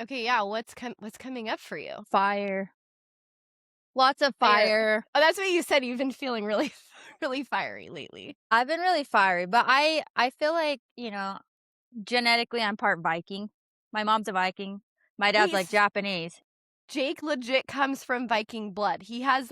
Okay, yeah. What's coming up for you? Fire. Lots of fire. Oh, that's what you said. You've been feeling really, really fiery lately. I've been really fiery, but I feel like, genetically I'm part Viking. My mom's a Viking. My dad's like Wait, Japanese. Jake legit comes from Viking blood. He has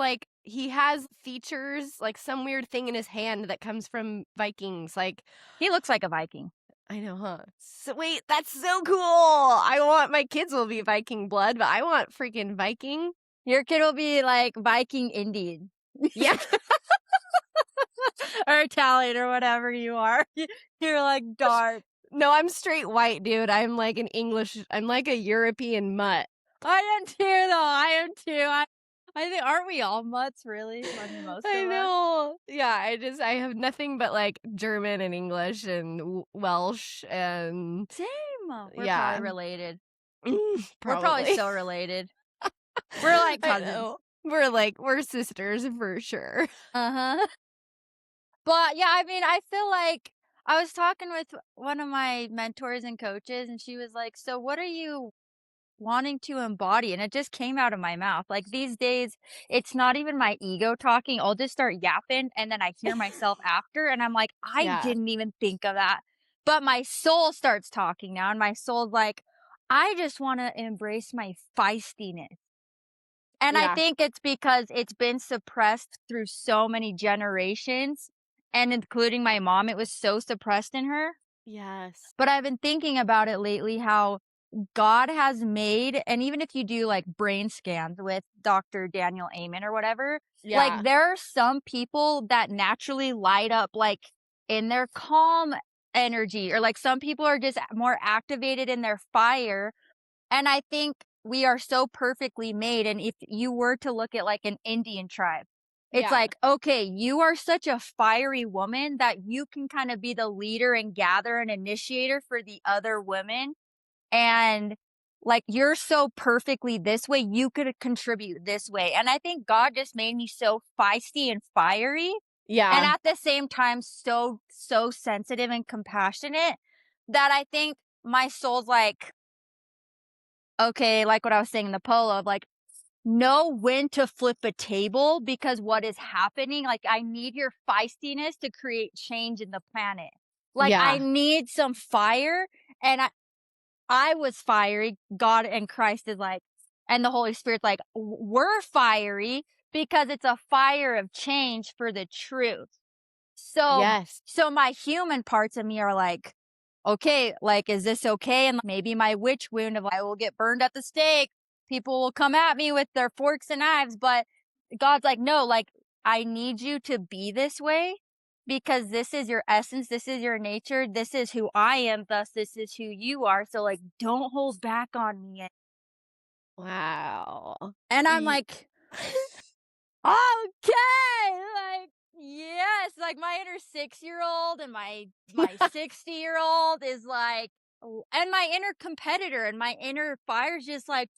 features, like some weird thing in his hand that comes from Vikings. Like, He looks like a Viking. I know, huh? So wait, that's so cool. I want my kids will be Viking blood, but I want freaking Viking. Your kid will be like Viking Indian. Yeah. Or Italian or whatever you are. You're like dark. No, I'm straight white, dude. I'm like I'm like a European mutt. I am too, though. I am too. I think, aren't we all mutts, really? I mean, most I of us. know. Yeah, I have nothing but like German and English and Welsh and Same. We're yeah. probably related. Probably. We're probably so related. We're like I cousins. know. We're sisters for sure. Uh-huh. But yeah, I mean, I feel like I was talking with one of my mentors and coaches, and she was like, "So what are you wanting to embody?" And it just came out of my mouth. Like these days, it's not even my ego talking. I'll just start yapping, and then I hear myself after, and I'm like, I Yeah. didn't even think of that. But my soul starts talking now, and my soul's like, I just want to embrace my feistiness. And I Yeah. think it's because it's been suppressed through so many generations, and including my mom, it was so suppressed in her. Yes. But I've been thinking about it lately how God has made, and even if you do like brain scans with Dr. Daniel Amen or whatever, like Yeah. there are some people that naturally light up like in their calm energy, or like some people are just more activated in their fire. And I think we are so perfectly made. And if you were to look at like an Indian tribe, it's Yeah. like, okay, you are such a fiery woman that you can kind of be the leader and gather and initiator for the other women. And like, you're so perfectly this way, you could contribute this way. And I think God just made me so feisty and fiery. And Yeah. at the same time, so sensitive and compassionate that I think my soul's like, okay, like what I was saying in the polo, of like, know when to flip a table because what is happening, like, I need your feistiness to create change in the planet. Like, I Yeah. need some fire, and I was fiery. God and Christ is like, and the Holy Spirit's like, we're fiery because it's a fire of change for the truth. So, Yes. so my human parts of me are like, okay, like, is this okay? And maybe my witch wound of I will get burned at the stake. People will come at me with their forks and knives, but God's like, no, like, I need you to be this way because this is your essence. This is your nature. This is who I am. Thus, this is who you are. So like, don't hold back on me. Wow. And I'm like, okay, like, yes, like my inner 6-year-old and my 60-year-old is like, and my inner competitor and my inner fire's just like,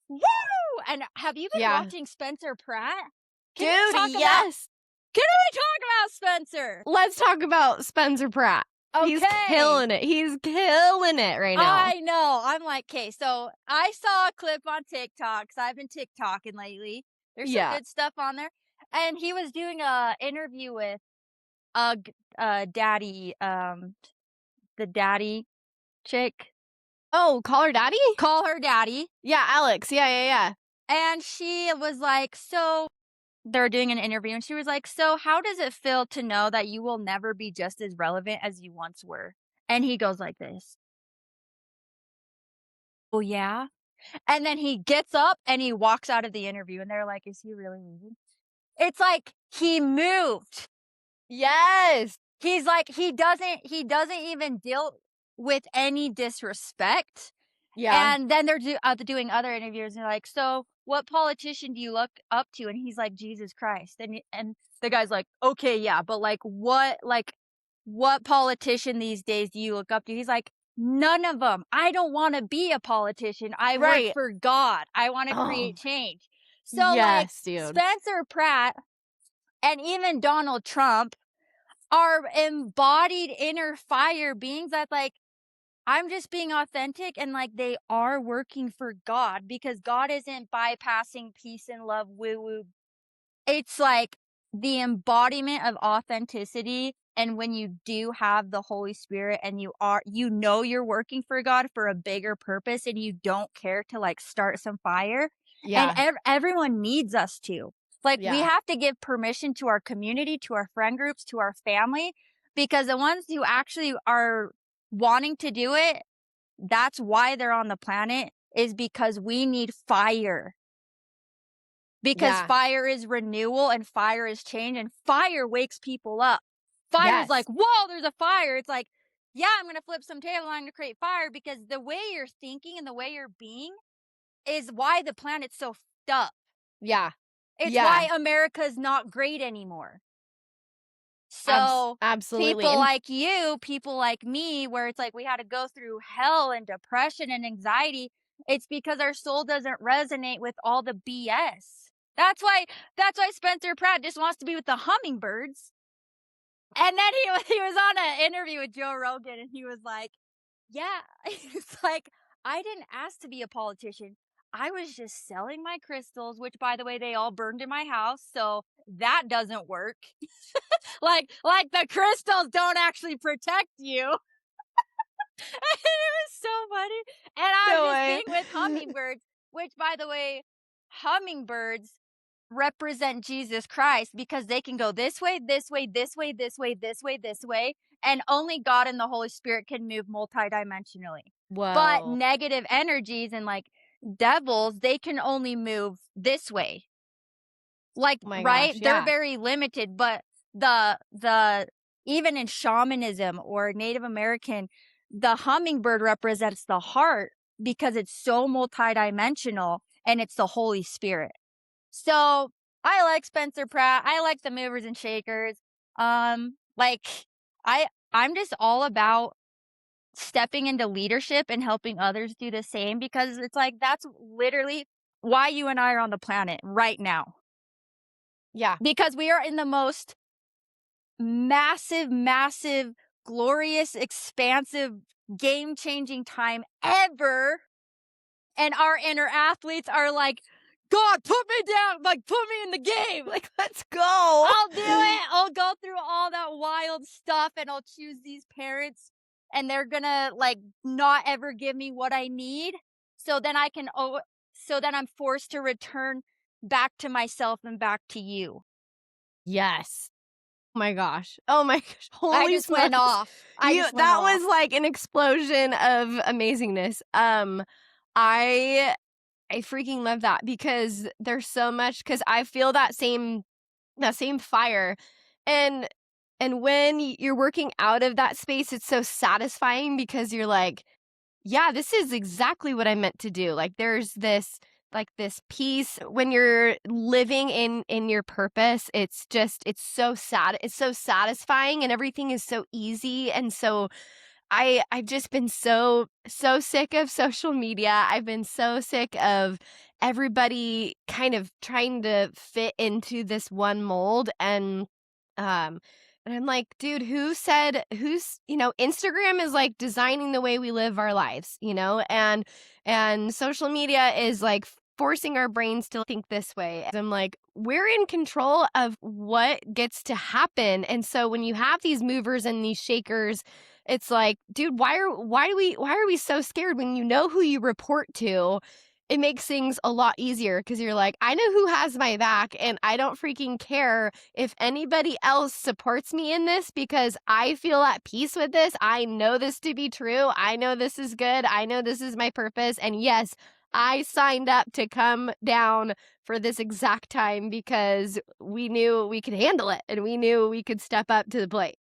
woo! And have you been Yeah. watching Spencer Pratt? Dude, Can yes. we talk about Spencer? Let's talk about Spencer Pratt. He's Okay. killing it. He's killing it right now. I know. I'm like, okay, so I saw a clip on TikTok because I've been TikToking lately. There's some good stuff on there. And he was doing a interview with daddy, the daddy chick. Oh, call her daddy? Call her daddy. Yeah, Alex. Yeah. And she was like, so they're doing an interview, and she was like, so how does it feel to know that you will never be just as relevant as you once were? And he goes like this. Oh, yeah. And then he gets up and he walks out of the interview, and they're like, is he really leaving? It's like he moved. Yes. He's like, he doesn't even deal with any disrespect. Yeah. And then they're doing other interviews, and they're like, so what politician do you look up to? And he's like, Jesus Christ. And the guy's like, okay, yeah, but like what politician these days do you look up to? He's like, none of them. I don't want to be a politician. I work Right. for God. I want to Oh, create change. So like yes, dude. Spencer Pratt and even Donald Trump are embodied inner fire beings that like, I'm just being authentic, and like they are working for God because God isn't bypassing peace and love woo woo. It's like the embodiment of authenticity. And when you do have the Holy Spirit and you know, you're working for God for a bigger purpose and you don't care to like start some fire. And Yeah. everyone needs us to. Like, we Yeah. have to give permission to our community, to our friend groups, to our family, because the ones who actually are wanting to do it, that's why they're on the planet, is because we need fire. Because Yeah. fire is renewal and fire is change and fire wakes people up. Fire's like, Yes. whoa, there's a fire. It's like, yeah, I'm going to flip some table and I'm going to create fire, because the way you're thinking and the way you're being is why the planet's so fucked up. Yeah. It's Yeah. why America's not great anymore. So Absolutely. people And like you, people like me, where it's like we had to go through hell and depression and anxiety, it's because our soul doesn't resonate with all the BS. That's why Spencer Pratt just wants to be with the hummingbirds. And then he was on an interview with Joe Rogan and he was like, yeah, it's like, I didn't ask to be a politician. I was just selling my crystals, which by the way, they all burned in my house. So that doesn't work. Like the crystals don't actually protect you. It was so funny. And I was no just way. being with hummingbirds, which by the way, hummingbirds represent Jesus Christ because they can go this way, this way, this way, this way, this way, this way, and only God and the Holy Spirit can move multidimensionally. But Whoa. negative energies and like devils, they can only move this way. Like, Oh my right? gosh. They're Yeah. very limited, but the even in shamanism or Native American, the hummingbird represents the heart because it's so multidimensional and it's the Holy Spirit. So I like Spencer Pratt. I like the movers and shakers. Like I'm just all about stepping into leadership and helping others do the same, because it's like that's literally why you and I are on the planet right now. Yeah. Because we are in the most massive, glorious, expansive, game-changing time ever. And our inner athletes are like, God, put me down, like put me in the game. Like, let's go. I'll do it. I'll go through all that wild stuff and I'll choose these parents and they're gonna like not ever give me what I need. So then so then I'm forced to return back to myself and back to you. Yes. Oh my gosh. Oh my gosh. I Holy just went smokes. off. I just went That off. was like an explosion of amazingness. I I freaking love that because there's so much, because I feel that same fire. And when you're working out of that space, it's so satisfying because you're like, yeah, this is exactly what I meant to do. Like there's this peace when you're living in your purpose. It's so sad. It's so satisfying and everything is so easy. And so I've just been so sick of social media. I've been so sick of everybody kind of trying to fit into this one mold. And I'm like, dude, Instagram is like designing the way we live our lives, and social media is like forcing our brains to think this way. I'm like, we're in control of what gets to happen. And so when you have these movers and these shakers, it's like, dude, why are we so scared when you know who you report to? It makes things a lot easier because you're like, I know who has my back and I don't freaking care if anybody else supports me in this because I feel at peace with this. I know this to be true. I know this is good. I know this is my purpose. And yes, I signed up to come down for this exact time because we knew we could handle it and we knew we could step up to the plate.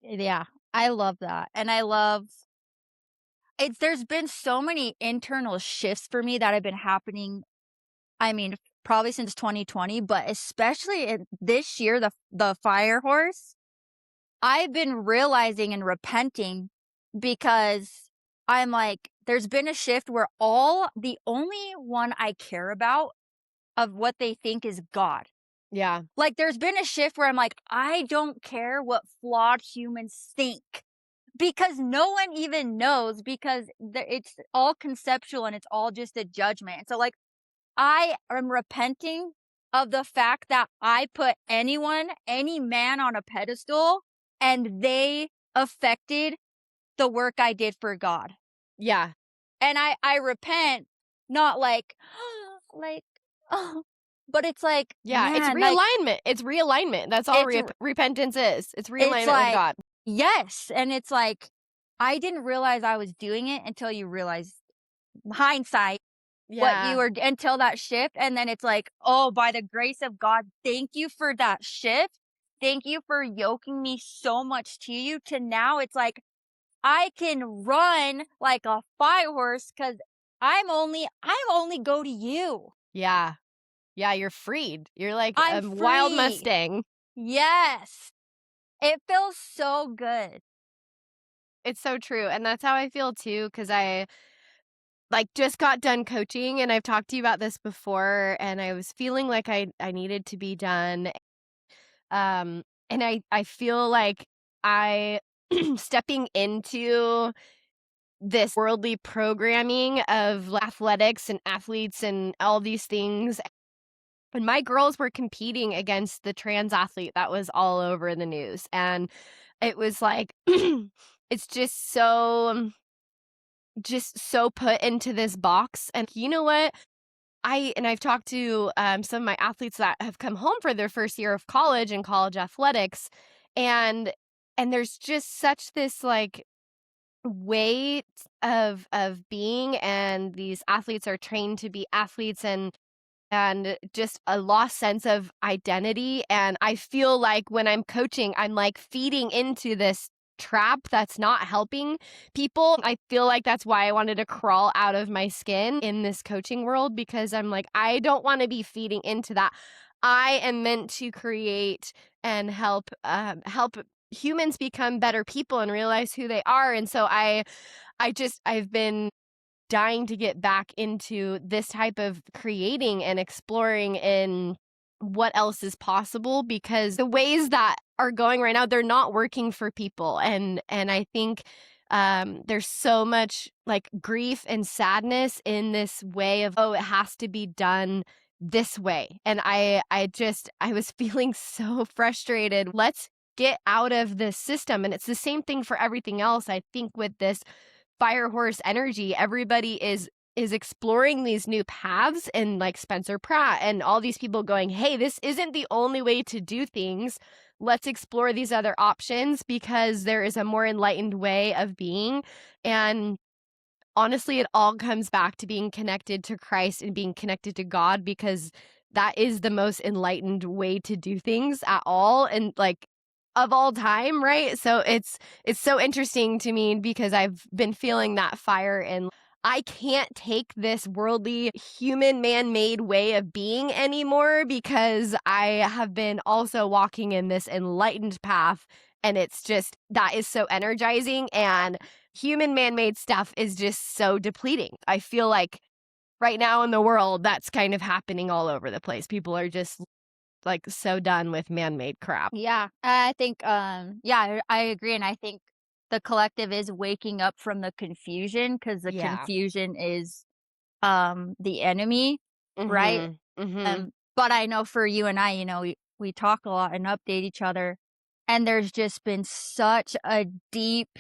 Yeah, I love that. And I love there's been so many internal shifts for me that have been happening. I mean, probably since 2020, but especially in this year, the fire horse, I've been realizing and repenting because I'm like, there's been a shift where the only one I care about of what they think is God. Yeah. Like, there's been a shift where I'm like, I don't care what flawed humans think. because no one even knows because it's all conceptual and it's all just a judgment. So like I am repenting of the fact that I put anyone, any man on a pedestal and they affected the work I did for God. Yeah. And I repent, not like, like, oh, but it's like, Yeah, it's man, like, realignment. It's realignment. That's all it's, repentance is. It's it's realignment with like, God. yes. And it's like, I didn't realize I was doing it until you realize hindsight what you Yeah. were until that shift. And then it's like, oh, by the grace of God, thank you for that shift. Thank you for yoking me so much to you to now it's like, I can run like a fire horse because I'm only go to you. Yeah. Yeah, you're freed. You're like I'm a wild free. Mustang. Yes. It feels so good. It's so true, and that's how I feel too, because I, like, just got done coaching, and I've talked to you about this before, and I was feeling like I needed to be done, and I feel like I stepping into this worldly programming of athletics and athletes and all these things. When my girls were competing against the trans athlete that was all over the news, and it was like, it's just so put into this box. And you know what? I've talked to some of my athletes that have come home for their first year of college and college athletics, and there's just such this like weight of being, and these athletes are trained to be athletes, and just a lost sense of identity. And I feel like when I'm coaching, I'm like feeding into this trap that's not helping people. I feel like that's why I wanted to crawl out of my skin in this coaching world, because I'm like, I don't want to be feeding into that. I am meant to create and help humans become better people and realize who they are. And so I've been dying to get back into this type of creating and exploring in what else is possible, because the ways that are going right now, they're not working for people. And I think there's so much like grief and sadness in this way of, oh, it has to be done this way. And I was feeling so frustrated. Let's get out of this system. And it's the same thing for everything else. I think with this fire horse energy, everybody is exploring these new paths, and like Spencer Pratt and all these people going, hey, this isn't the only way to do things. Let's explore these other options, because there is a more enlightened way of being. And honestly, it all comes back to being connected to Christ and being connected to God, because that is the most enlightened way to do things at all, and like of all time, right? So it's so interesting to me, because I've been feeling that fire, and I can't take this worldly human man-made way of being anymore, because I have been also walking in this enlightened path, and it's just that is so energizing. And human man-made stuff is just so depleting. I feel like right now in the world, that's kind of happening all over the place. People are just like so done with man-made crap. Yeah. I think, yeah, I agree. And I think the collective is waking up from the confusion because the Yeah. confusion is, the enemy, right? Mhm. Mhm. But I know for you and I, we talk a lot and update each other. And there's just been such a deep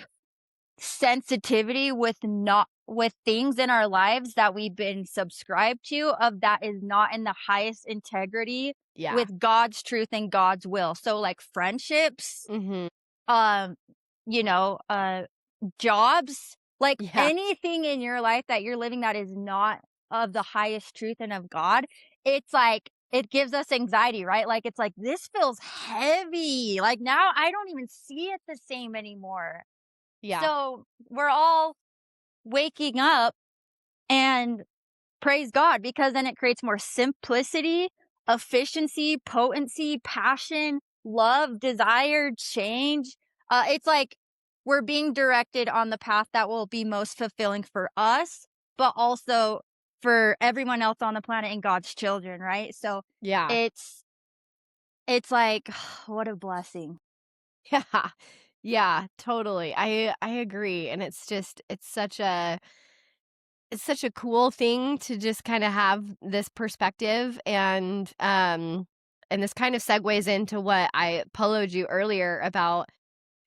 sensitivity with not with things in our lives that we've been subscribed to of that is not in the highest integrity Yeah. with God's truth and God's will. So like friendships, Mhm. um, you know, uh jobs, like Yeah. anything in your life that you're living that is not of the highest truth and of God, it's like it gives us anxiety, right? Like it's like this feels heavy. Like now I don't even see it the same anymore. Yeah. So we're all waking up and praise God because then it creates more simplicity, efficiency, potency, passion, love, desire, change. It's like we're being directed on the path that will be most fulfilling for us, but also for everyone else on the planet and God's children, right? So Yeah. it's like what a blessing. Yeah. Yeah, totally. I agree, and it's such a cool thing to just kinda have this perspective, and this kind of segues into what I poloed you earlier about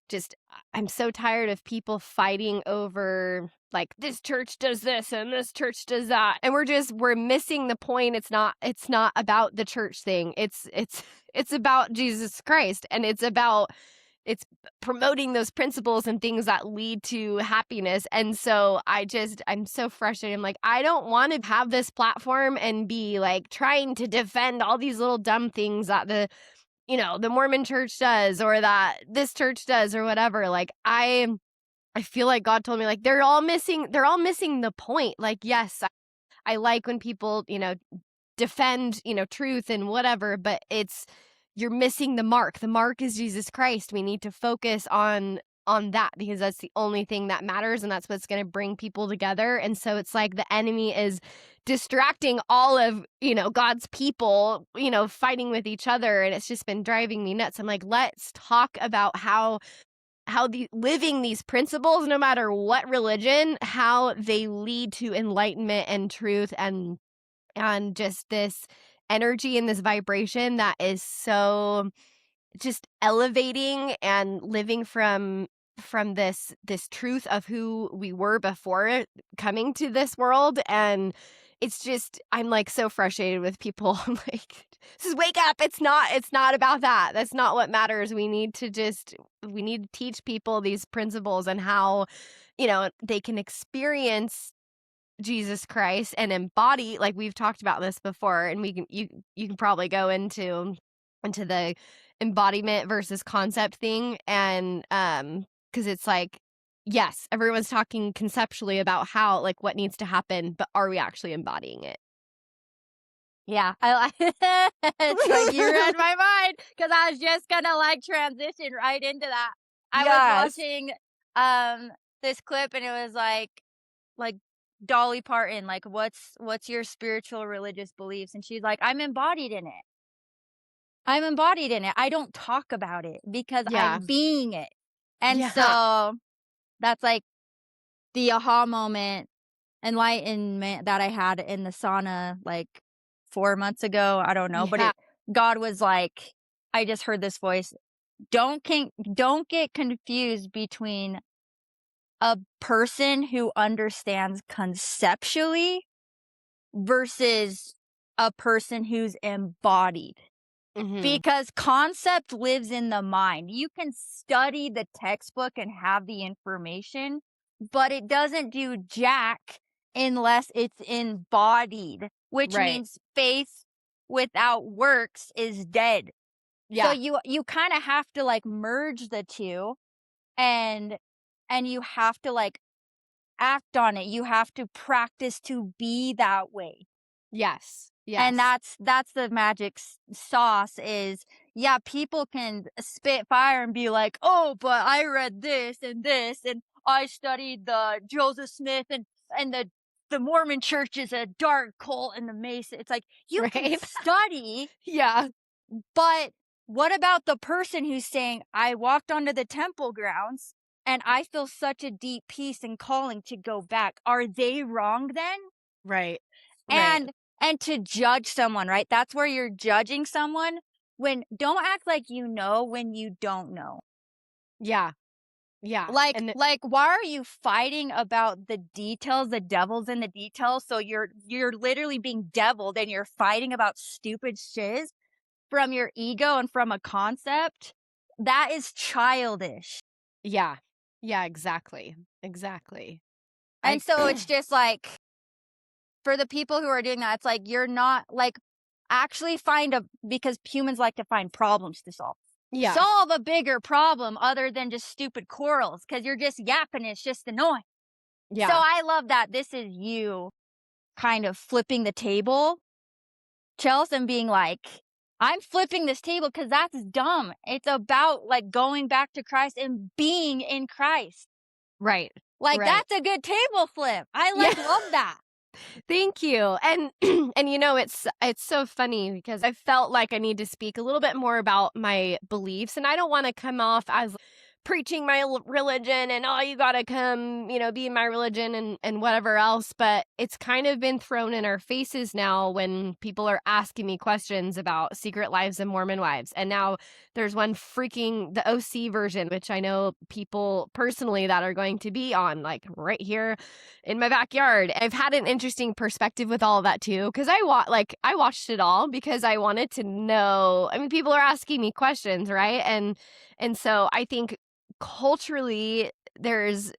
just I'm so tired of people fighting over, like, "This church does this and this church does that," and we're missing the point. It's not about the church thing. It's it's about Jesus Christ, and it's promoting those principles and things that lead to happiness. And so I'm so frustrated. I'm like, I don't want to have this platform and be like trying to defend all these little dumb things that the Mormon church does or that this church does or whatever. Like I feel like God told me like they're all missing the point. Like, yes, I like when people, defend, truth and whatever, but you're missing the mark. The mark is Jesus Christ. We need to focus on that because that's the only thing that matters and that's what's going to bring people together. And so it's like the enemy is distracting all of, God's people, fighting with each other, and it's just been driving me nuts. I'm like, let's talk about how the living these principles, no matter what religion, how they lead to enlightenment and truth and just this energy and this vibration that is so just elevating and living from this truth of who we were before coming to this world. And it's just I'm like so frustrated with people. I'm like, this is wake up. It's not about that. That's not what matters. We need to teach people these principles and how they can experience Jesus Christ and embody, like we've talked about this before, and you can probably go into the embodiment versus concept thing. And because it's like, yes, everyone's talking conceptually about how, like, what needs to happen, but are we actually embodying it? Yeah, I like it's like you read my mind because I was just gonna like transition right into that. I was Yes. watching this clip and it was like Dolly Parton, like what's your spiritual religious beliefs? And she's like, I'm embodied in it. I'm embodied in it. I don't talk about it because Yeah. I'm being it. And Yeah. so that's like the aha moment, enlightenment that I had in the sauna like 4 months ago. I don't know, but Yeah. God was like, I just heard this voice. Don't get confused between a person who understands conceptually versus a person who's embodied. Mhm. Because concept lives in the mind. You can study the textbook and have the information, but it doesn't do jack unless it's embodied, which Right. means faith without works is dead. So Yeah. you kind of have to like merge the two and you have to like act on it. You have to practice to be that way. Yes. And Yes. that's the magic sauce is, yeah, people can spit fire and be like, "Oh, but I read this, and I studied the Joseph Smith and the Mormon church is a dark cult and the Mason." It's like, you can Right. study, Yeah. but what about the person who's saying, "I walked onto the temple grounds and I feel such a deep peace and calling to go back." Are they wrong then? Right. Right. And to judge someone, right? That's where you're judging someone when don't act like you know when you don't know. Yeah. Yeah. And Like why are you fighting about the details, the devil's in the details? So you're literally being deviled and you're fighting about stupid shiz from your ego and from a concept. That is childish. yeah. Yeah, exactly. Exactly. I And so it's just like for the people who are doing that, it's like you're not like actually find a because humans like to find problems to solve. yeah. Solve a bigger problem other than just stupid quarrels because you're just yapping. It's just annoying. So Yeah. I love that this is you kind of flipping the table, Chelsea, and being like, I'm flipping this table because that's dumb. It's about like going back to Christ and being in Christ. Right. Like Right. that's a good table flip. I Yeah. like love that. Thank you. And and it's so funny because I felt like I need to speak a little bit more about my beliefs, and I don't want to come off as preaching my religion and oh, you gotta come, be in my religion and whatever else. But it's kind of been thrown in our faces now when people are asking me questions about Secret Lives of Mormon Wives. And now there's one freaking the OC version, which I know people personally that are going to be on like right here in my backyard. I've had an interesting perspective with all of that too, because I watched it all because I wanted to know. I mean, people are asking me questions, right? And so I think culturally there's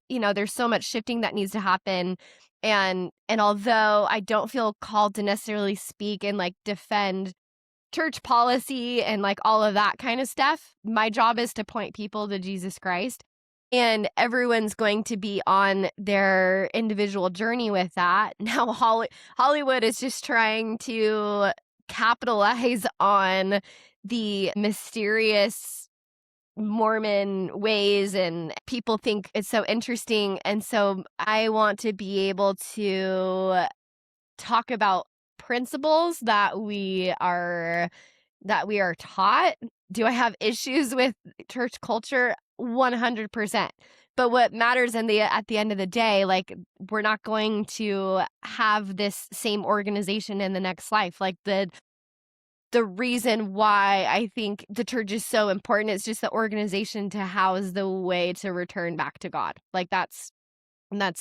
so much shifting that needs to happen. And although I don't feel called to necessarily speak and like defend church policy and like all of that kind of stuff, my job is to point people to Jesus Christ. And everyone's going to be on their individual journey with that. Now, Hollywood is just trying to capitalize on the mysterious Mormon ways, and people think it's so interesting. And so I want to be able to talk about principles that we are taught. Do I have issues with church culture? 100%. But what matters at the end of the day, like, we're not going to have this same organization in the next life. Like, the reason why I think the church is so important is just the organization to house the way to return back to God. Like, that's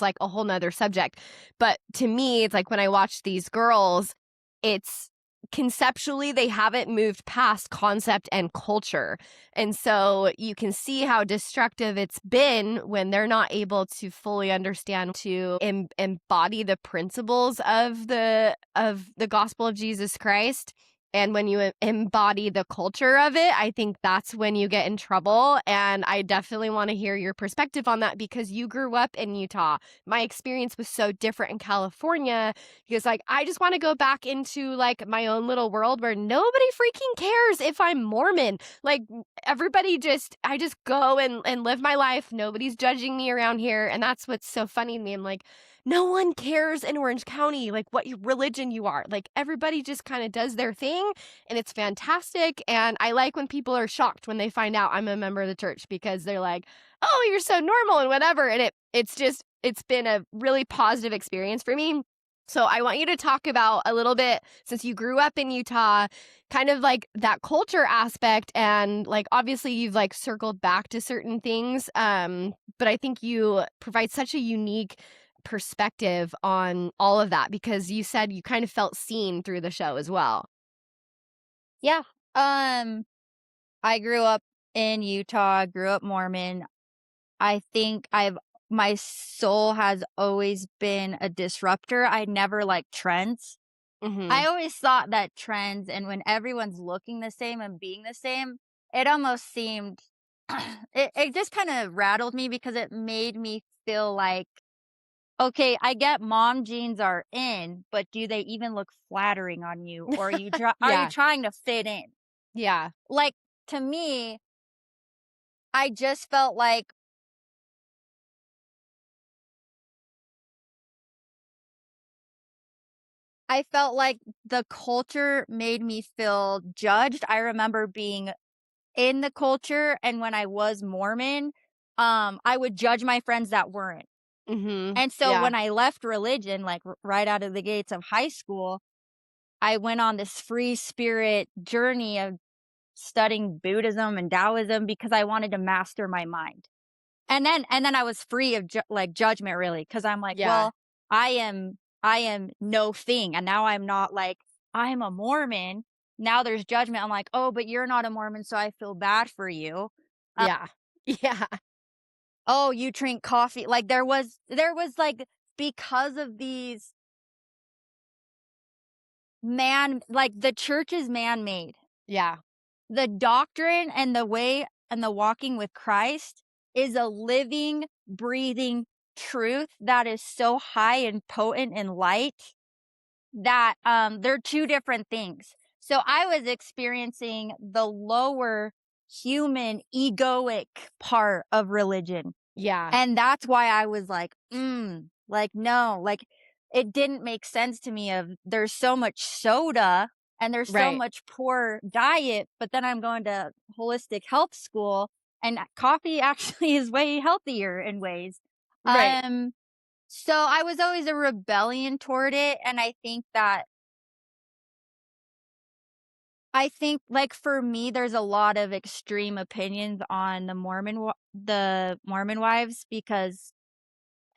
like a whole nother subject. But to me, it's like when I watch these girls, it's conceptually, they haven't moved past concept and culture. And so you can see how destructive it's been when they're not able to fully understand to embody the principles of the gospel of Jesus Christ. And when you embody the culture of it, I think that's when you get in trouble. And I definitely want to hear your perspective on that because you grew up in Utah. My experience was so different in California because, like, I just want to go back into, like, my own little world where nobody freaking cares if I'm Mormon. Like, I just go and live my life. Nobody's judging me around here. And that's what's so funny to me. I'm like, no one cares in Orange County, like, what religion you are. Like, everybody just kind of does their thing, and it's fantastic. And I like when people are shocked when they find out I'm a member of the church because they're like, oh, you're so normal and whatever. And it's been a really positive experience for me. So I want you to talk about a little bit, since you grew up in Utah, kind of like that culture aspect. And like, obviously you've like circled back to certain things. But I think you provide such a unique perspective on all of that because you said you kind of felt seen through the show as well. Yeah. I grew up in Utah, grew up Mormon. I think my soul has always been a disruptor. I never liked trends. Mm-hmm. I always thought that trends and when everyone's looking the same and being the same, it almost seemed it just kind of rattled me because it made me feel like, okay, I get mom jeans are in, but do they even look flattering on you? Or are you Yeah. trying to fit in? Yeah. Like, to me, I just felt like the culture made me feel judged. I remember being in the culture, and when I was Mormon, I would judge my friends that weren't. Mm-hmm. And so Yeah. when I left religion, like right out of the gates of high school, I went on this free spirit journey of studying Buddhism and Taoism because I wanted to master my mind. And then I was free of judgment really because I'm like, Yeah. well, I am no thing, and now I'm not like I'm a Mormon. Now there's judgment. I'm like, oh, but you're not a Mormon, so I feel bad for you. Uh, Yeah. Yeah. oh, you drink coffee. Like there was like because of these like the church is man made. Yeah. The doctrine and the way and the walking with Christ is a living, breathing truth that is so high and potent and light that they're two different things. So I was experiencing the lower human egoic part of religion. Yeah. And that's why I was like, like, no, like it didn't make sense to me of there's so much soda and there's so Right. much poor diet, but then I'm going to holistic health school and coffee actually is way healthier in ways. Right. So I was always a rebellion toward it, and I think, like, for me, there's a lot of extreme opinions on the Mormon wives because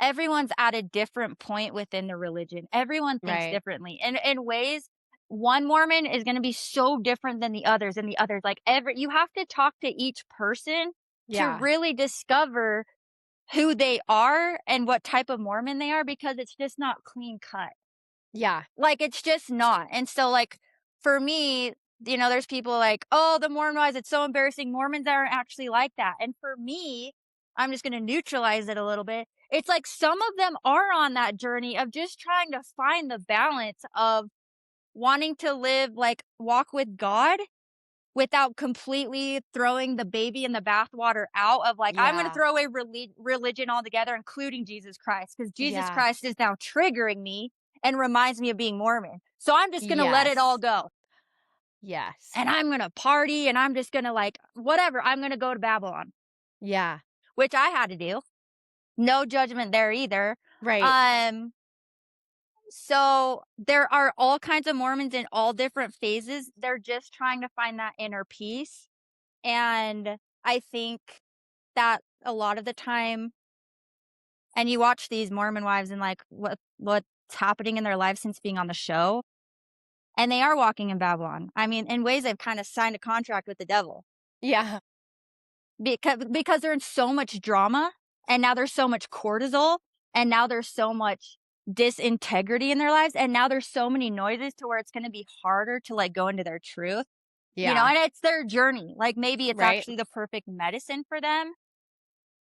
everyone's at a different point within the religion. Everyone thinks Right. differently. And in ways, one Mormon is going to be so different than the others and the others. Like you have to talk to each person to Yeah. really discover who they are and what type of Mormon they are because it's just not clean cut. Yeah. Like, it's just not. And so, like, for me, there's people like, oh, the Mormon wives, it's so embarrassing. Mormons aren't actually like that. And for me, I'm just going to neutralize it a little bit. It's like some of them are on that journey of just trying to find the balance of wanting to walk with God without completely throwing the baby in the bathwater out of like, I'm going to Yeah. throw away religion altogether, including Jesus Christ, because Jesus Yeah. Christ is now triggering me and reminds me of being Mormon. So I'm just going to let it all Yes. go. Yes. And I'm going to party and I'm just going to whatever. I'm going to go to Babylon, Yeah. which I had to do. No judgment there either. Right. Um, so there are all kinds of Mormons in all different phases. They're just trying to find that inner peace. And I think that a lot of the time, and you watch these Mormon wives and like what's happening in their lives since being on the show, and they are walking in Babylon. I mean, in ways they've kind of signed a contract with the devil Yeah. because they're in so much drama, and now there's so much cortisol, and now there's so much disintegrity in their lives, and now there's so many noises to where it's going to be harder to like go into their truth. Yeah. And it's their journey. Like maybe it's Right. actually the perfect medicine for them.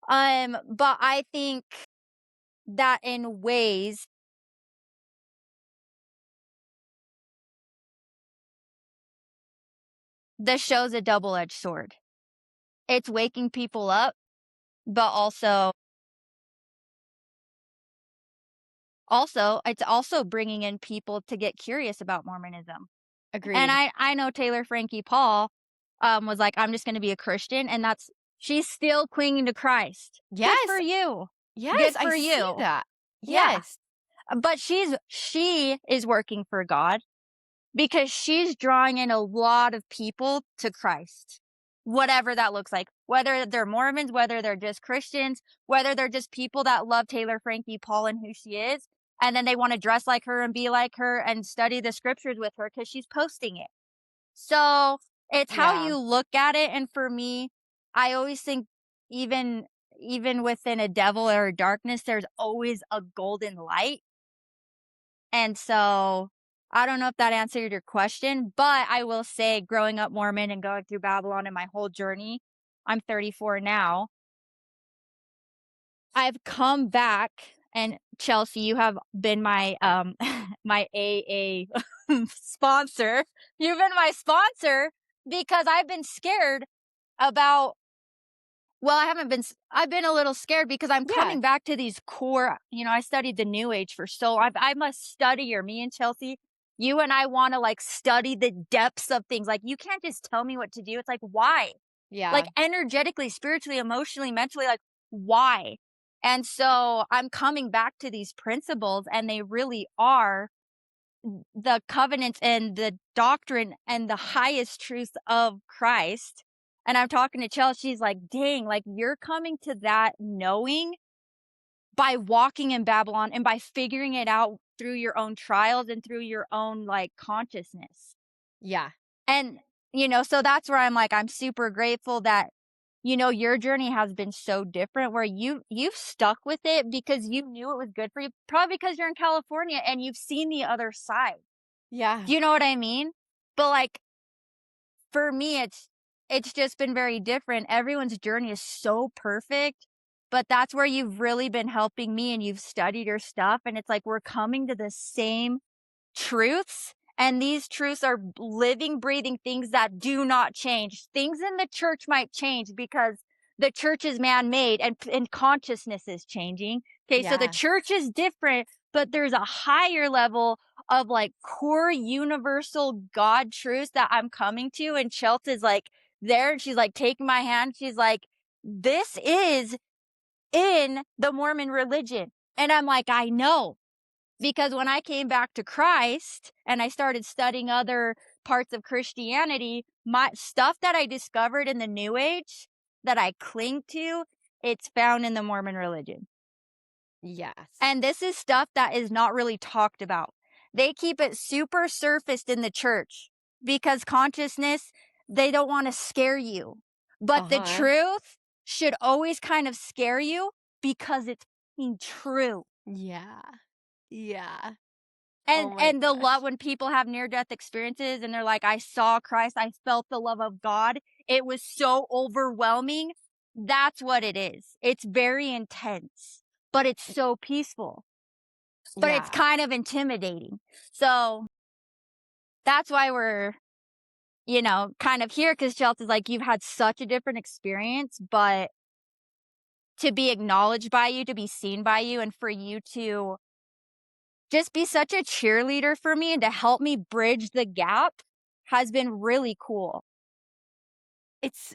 But I think that in ways the show's a double-edged sword. It's waking people up, but also it's also bringing in people to get curious about Mormonism. And Agreed. I know Taylor Frankie Paul was like, I'm just going to be a Christian, and she's still clinging to Christ. Good for Yes. you. Yes. Good I for see you. that. Yeah. Yes. But she is working for God because she's drawing in a lot of people to Christ. Whatever that looks like. Whether they're Mormons, whether they're just Christians, whether they're just people that love Taylor Frankie Paul and who she is, and then they want to dress like her and be like her and study the scriptures with her because she's posting it. So it's how Yeah. you look at it. And for me, I always think even even within a devil or a darkness, there's always a golden light. And so I don't know if that answered your question, but I will say growing up Mormon and going through Babylon and my whole journey, I'm 34 now. I've come back, and Chelsea, you have been my my AA sponsor. You've been my sponsor because I've been scared about well, I haven't been I've been a little scared because I'm Yeah. coming back to these core, I studied the New Age for I'm a studier, me and Chelsea. You and I want to like study the depths of things. Like you can't just tell me what to do. It's like why? Like Yeah. energetically, spiritually, emotionally, mentally, like why? And so I'm coming back to these principles and they really are the covenants and the doctrine and the highest truth of Christ. And I'm talking to Chelsea, she's like, dang, like you're coming to that knowing by walking in Babylon and by figuring it out through your own trials and through your own like consciousness. Yeah. And, so that's where I'm like, I'm super grateful that, your journey has been so different where you've stuck with it because you knew it was good for you, probably because you're in California and you've seen the other side. Yeah. Do you know what I mean? But like for me, it's just been very different. Everyone's journey is so perfect, but that's where you've really been helping me and you've studied your stuff. And it's like we're coming to the same truths. And these truths are living, breathing things that do not change. Things in the church might change because the church is man made and consciousness is changing. Okay. So the Yeah. church is different, but there's a higher level of like core universal God truths that I'm coming to. And Chelsea's like there and she's like taking my hand. She's like, this is in the Mormon religion. And I'm like, I know. Because when I came back to Christ and I started studying other parts of Christianity, my stuff that I discovered in the New Age that I cling to, it's found in the Mormon religion. Yes. And this is stuff that is not really talked about. They keep it super surfaced in the church because consciousness, they don't want to scare you. But the Uh-huh. truth should always kind of scare you because it's fucking true. Yeah. Yeah. Oh And my and the love gosh. when people have near death experiences and they're like, I saw Christ, I felt the love of God. It was so overwhelming. That's what it is. It's very intense, but it's so peaceful. But it's Yeah. kind of intimidating. So that's why we're, kind of here, because Chelsea's like, you've had such a different experience, but to be acknowledged by you, to be seen by you, and for you to just be such a cheerleader for me and to help me bridge the gap has been really cool. It's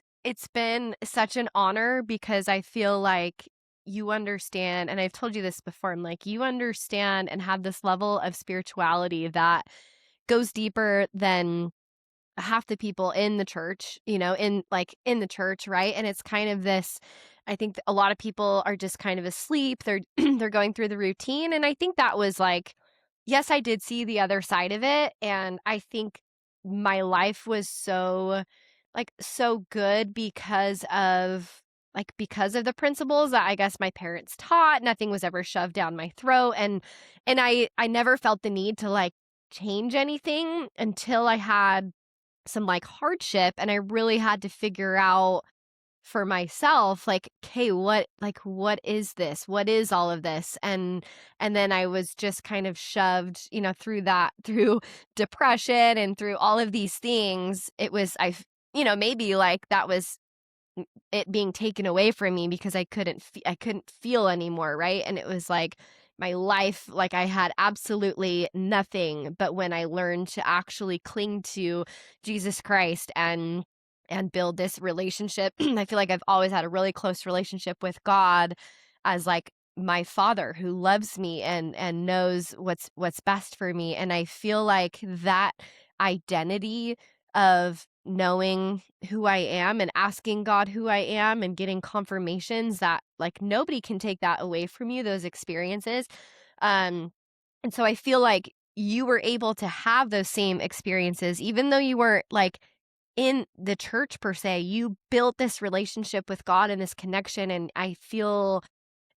been such an honor because I feel like you understand, and I've told you this before, I'm like, you understand and have this level of spirituality that goes deeper than half the people in the church, in the church, right? And it's kind of this, I think a lot of people are just kind of asleep. They're they're going through the routine. And I think that was like, yes, I did see the other side of it. And I think my life was so good because of the principles that I guess my parents taught. Nothing was ever shoved down my throat. And I never felt the need to like change anything until I had some like hardship, and I really had to figure out for myself like, okay, what is this, what is all of this? And then I was just kind of shoved, through depression and through all of these things. It was maybe like that was it being taken away from me because I couldn't feel anymore, right? And it was like my life, like I had absolutely nothing. But when I learned to actually cling to Jesus Christ and build this relationship, I feel like I've always had a really close relationship with God as like my father who loves me and knows what's best for me. And I feel like that identity of knowing who I am and asking God who I am and getting confirmations that like nobody can take that away from you, those experiences. Um, and so I feel like you were able to have those same experiences, even though you weren't like in the church per se. You built this relationship with God and this connection. And I feel,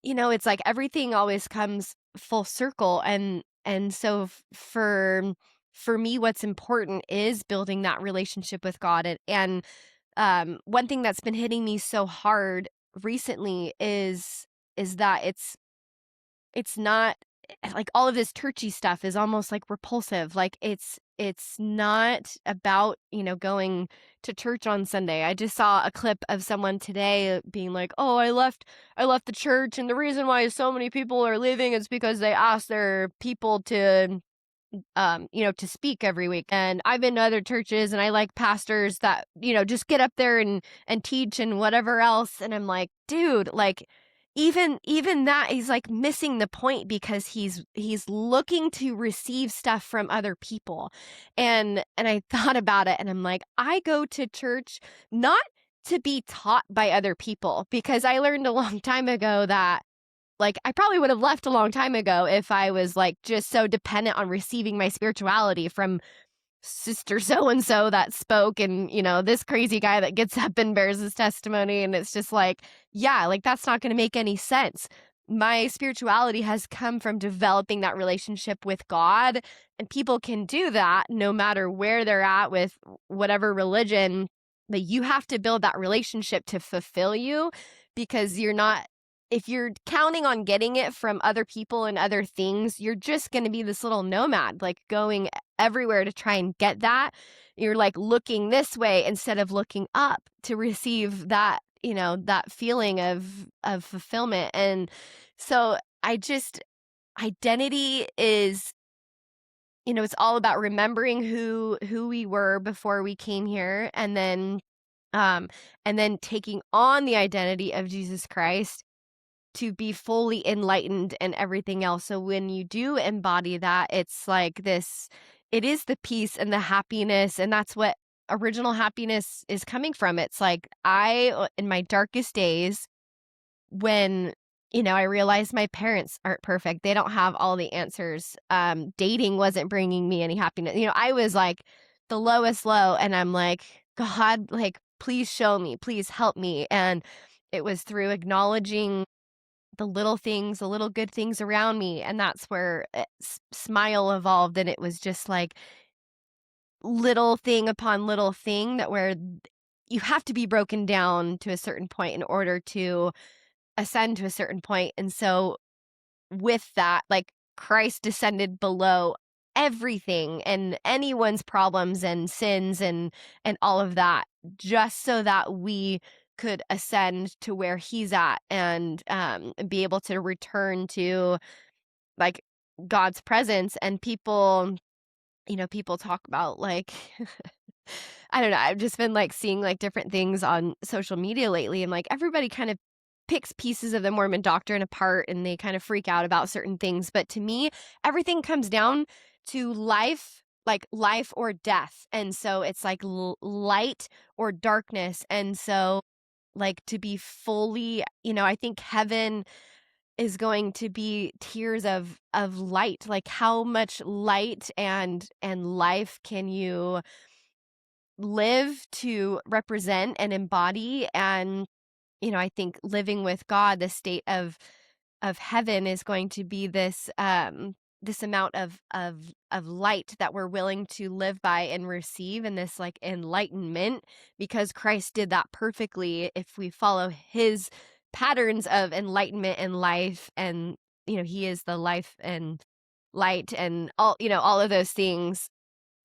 it's like everything always comes full circle. And so for me, what's important is building that relationship with God. And one thing that's been hitting me so hard recently is that it's not like all of this churchy stuff is almost like repulsive. Like it's not about, going to church on Sunday. I just saw a clip of someone today being like, "Oh, I left the church, and the reason why so many people are leaving is because they asked their people to speak every week." And I've been to other churches and I like pastors that, just get up there and teach and whatever else. And I'm like, dude, like even that he's like missing the point because he's looking to receive stuff from other people. And I thought about it and I'm like, I go to church not to be taught by other people, because I learned a long time ago that like, I probably would have left a long time ago if I was, like, just so dependent on receiving my spirituality from sister so and so that spoke and, this crazy guy that gets up and bears his testimony. And it's just like, yeah, like, that's not going to make any sense. My spirituality has come from developing that relationship with God, and people can do that no matter where they're at with whatever religion. But you have to build that relationship to fulfill you, because if you're counting on getting it from other people and other things, you're just going to be this little nomad, like going everywhere to try and get that. You're like looking this way instead of looking up to receive that, that feeling of fulfillment. And so identity is, it's all about remembering who we were before we came here, and then Um, and then taking on the identity of Jesus Christ to be fully enlightened and everything else. So when you do embody that, it's like this, it is the peace and the happiness, and that's what original happiness is coming from. It's like in my darkest days, when, I realized my parents aren't perfect. They don't have all the answers. Dating wasn't bringing me any happiness. I was like the lowest low, and I'm like, God, like, please show me, please help me. And it was through acknowledging the little things, the little good things around me. And that's where Smile evolved. And it was just like little thing upon little thing that where you have to be broken down to a certain point in order to ascend to a certain point. And so with that, like, Christ descended below everything and anyone's problems and sins and all of that, just so that we could ascend to where he's at, and be able to return to, like, God's presence. And people talk about, like, I don't know, I've just been, like, seeing, like, different things on social media lately, and, like, everybody kind of picks pieces of the Mormon doctrine apart, and they kind of freak out about certain things. But to me, everything comes down to life, like life or death. And so it's like light or darkness. And so, like, to be fully, I think heaven is going to be tears of light. Like, how much light and life can you live to represent and embody? And I think living with God, the state of heaven, is going to be this amount of light that we're willing to live by and receive, and this, like, enlightenment, because Christ did that perfectly. If we follow his patterns of enlightenment and life, and he is the life and light and all of those things,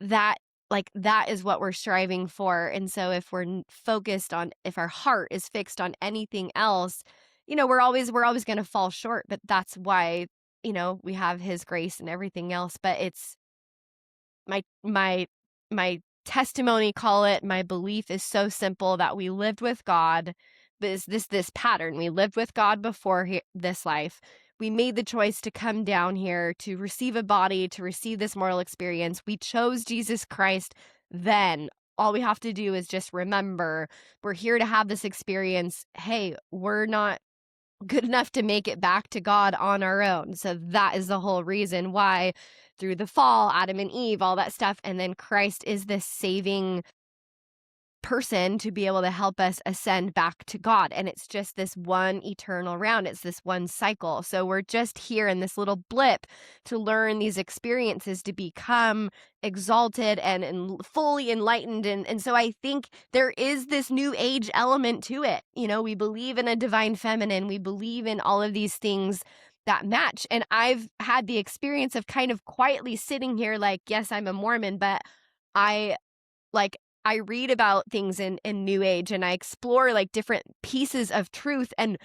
that, like, that is what we're striving for. And so if if our heart is fixed on anything else, we're always going to fall short. But that's why, we have his grace and everything else. But it's my testimony, call it, my belief, is so simple, that we lived with God. This pattern, we lived with God before this life. We made the choice to come down here to receive a body, to receive this moral experience. We chose Jesus Christ. Then all we have to do is just remember, we're here to have this experience. Hey, we're not good enough to make it back to God on our own. So that is the whole reason why, through the fall, Adam and Eve, all that stuff, and then Christ is this saving person to be able to help us ascend back to God. And it's just this one eternal round. It's this one cycle. So we're just here in this little blip to learn these experiences, to become exalted and fully enlightened. And so I think there is this new age element to it. We believe in a divine feminine. We believe in all of these things that match. And I've had the experience of kind of quietly sitting here, like, yes, I'm a Mormon, but I like I read about things in New Age, and I explore, like, different pieces of truth, and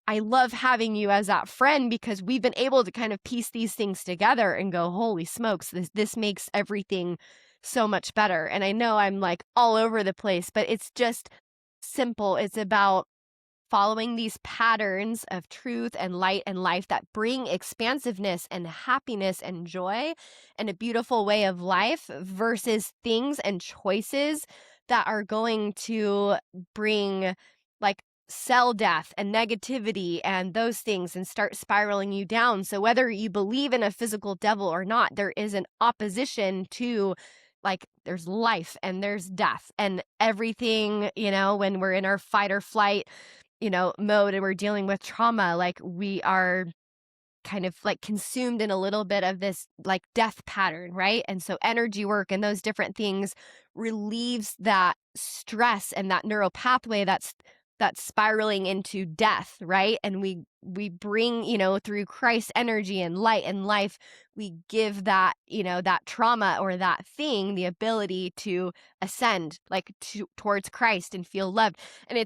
I love having you as that friend, because we've been able to kind of piece these things together and go, holy smokes, this makes everything so much better. And I know I'm, like, all over the place, but it's just simple. It's about following these patterns of truth and light and life that bring expansiveness and happiness and joy and a beautiful way of life, versus things and choices that are going to bring, like, cell death and negativity and those things, and start spiraling you down. So whether you believe in a physical devil or not, there is an opposition to, like, there's life and there's death and everything. When we're in our fight or flight mode, and we're dealing with trauma, like, we are kind of, like, consumed in a little bit of this, like, death pattern, right? And so energy work and those different things relieves that stress and that neural pathway that's spiraling into death, right? And we bring, through Christ's energy and light and life, we give that, that trauma or that thing the ability to ascend, like, towards Christ and feel loved. And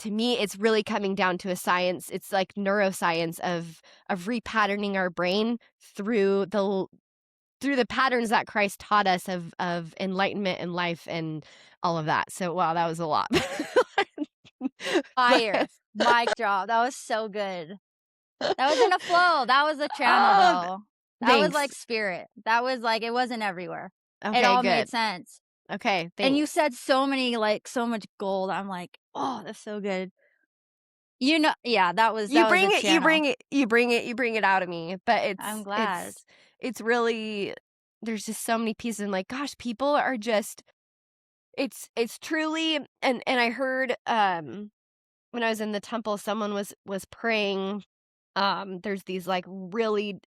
to me, it's really coming down to a science. It's like neuroscience of repatterning our brain through through the patterns that Christ taught us of enlightenment and life and all of that. So wow, that was a lot. Fire. But Mic drop. That was so good. That was in a flow. That was a channel, oh, though. That was thanks. like spirit. That was like, it wasn't everywhere. It Okay, all good. made sense. Okay, And you thanks. said so many, like, so much gold. I'm like, oh, that's so good. You know, yeah, You that was a bring it, you channel. bring it, you bring it, you bring it out of me. But I'm it's glad. it's really there's just so many pieces. And like, gosh, people are just it's truly and I heard when I was in the temple, someone was praying. There's these like really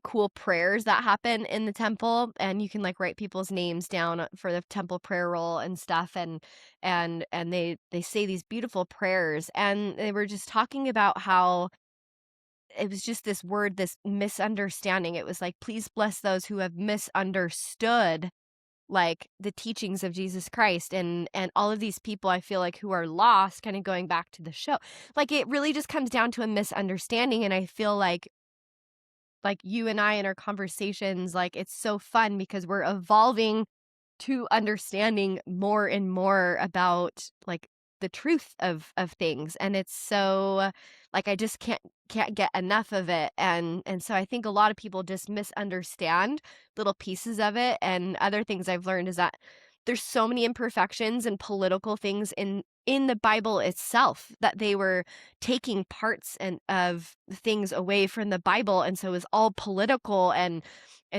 cool prayers that happen in the temple, and you can like write people's names down for the temple prayer roll and stuff, and they say these beautiful prayers, and they were just talking about how it was just this word, this misunderstanding. It was like, please bless those who have misunderstood like the teachings of Jesus Christ, and all of these people I feel like who are lost, kind of going back to the show. Like it really just comes down to a misunderstanding, and I feel like you and I in our conversations, like it's so fun because we're evolving to understanding more and more about like the truth of things, and it's so like I just can't get enough of it, and so I think a lot of people just misunderstand little pieces of it. And other things I've learned is that there's so many imperfections and political things in the Bible itself, that they were taking parts and of things away from the Bible, and so it was all political. And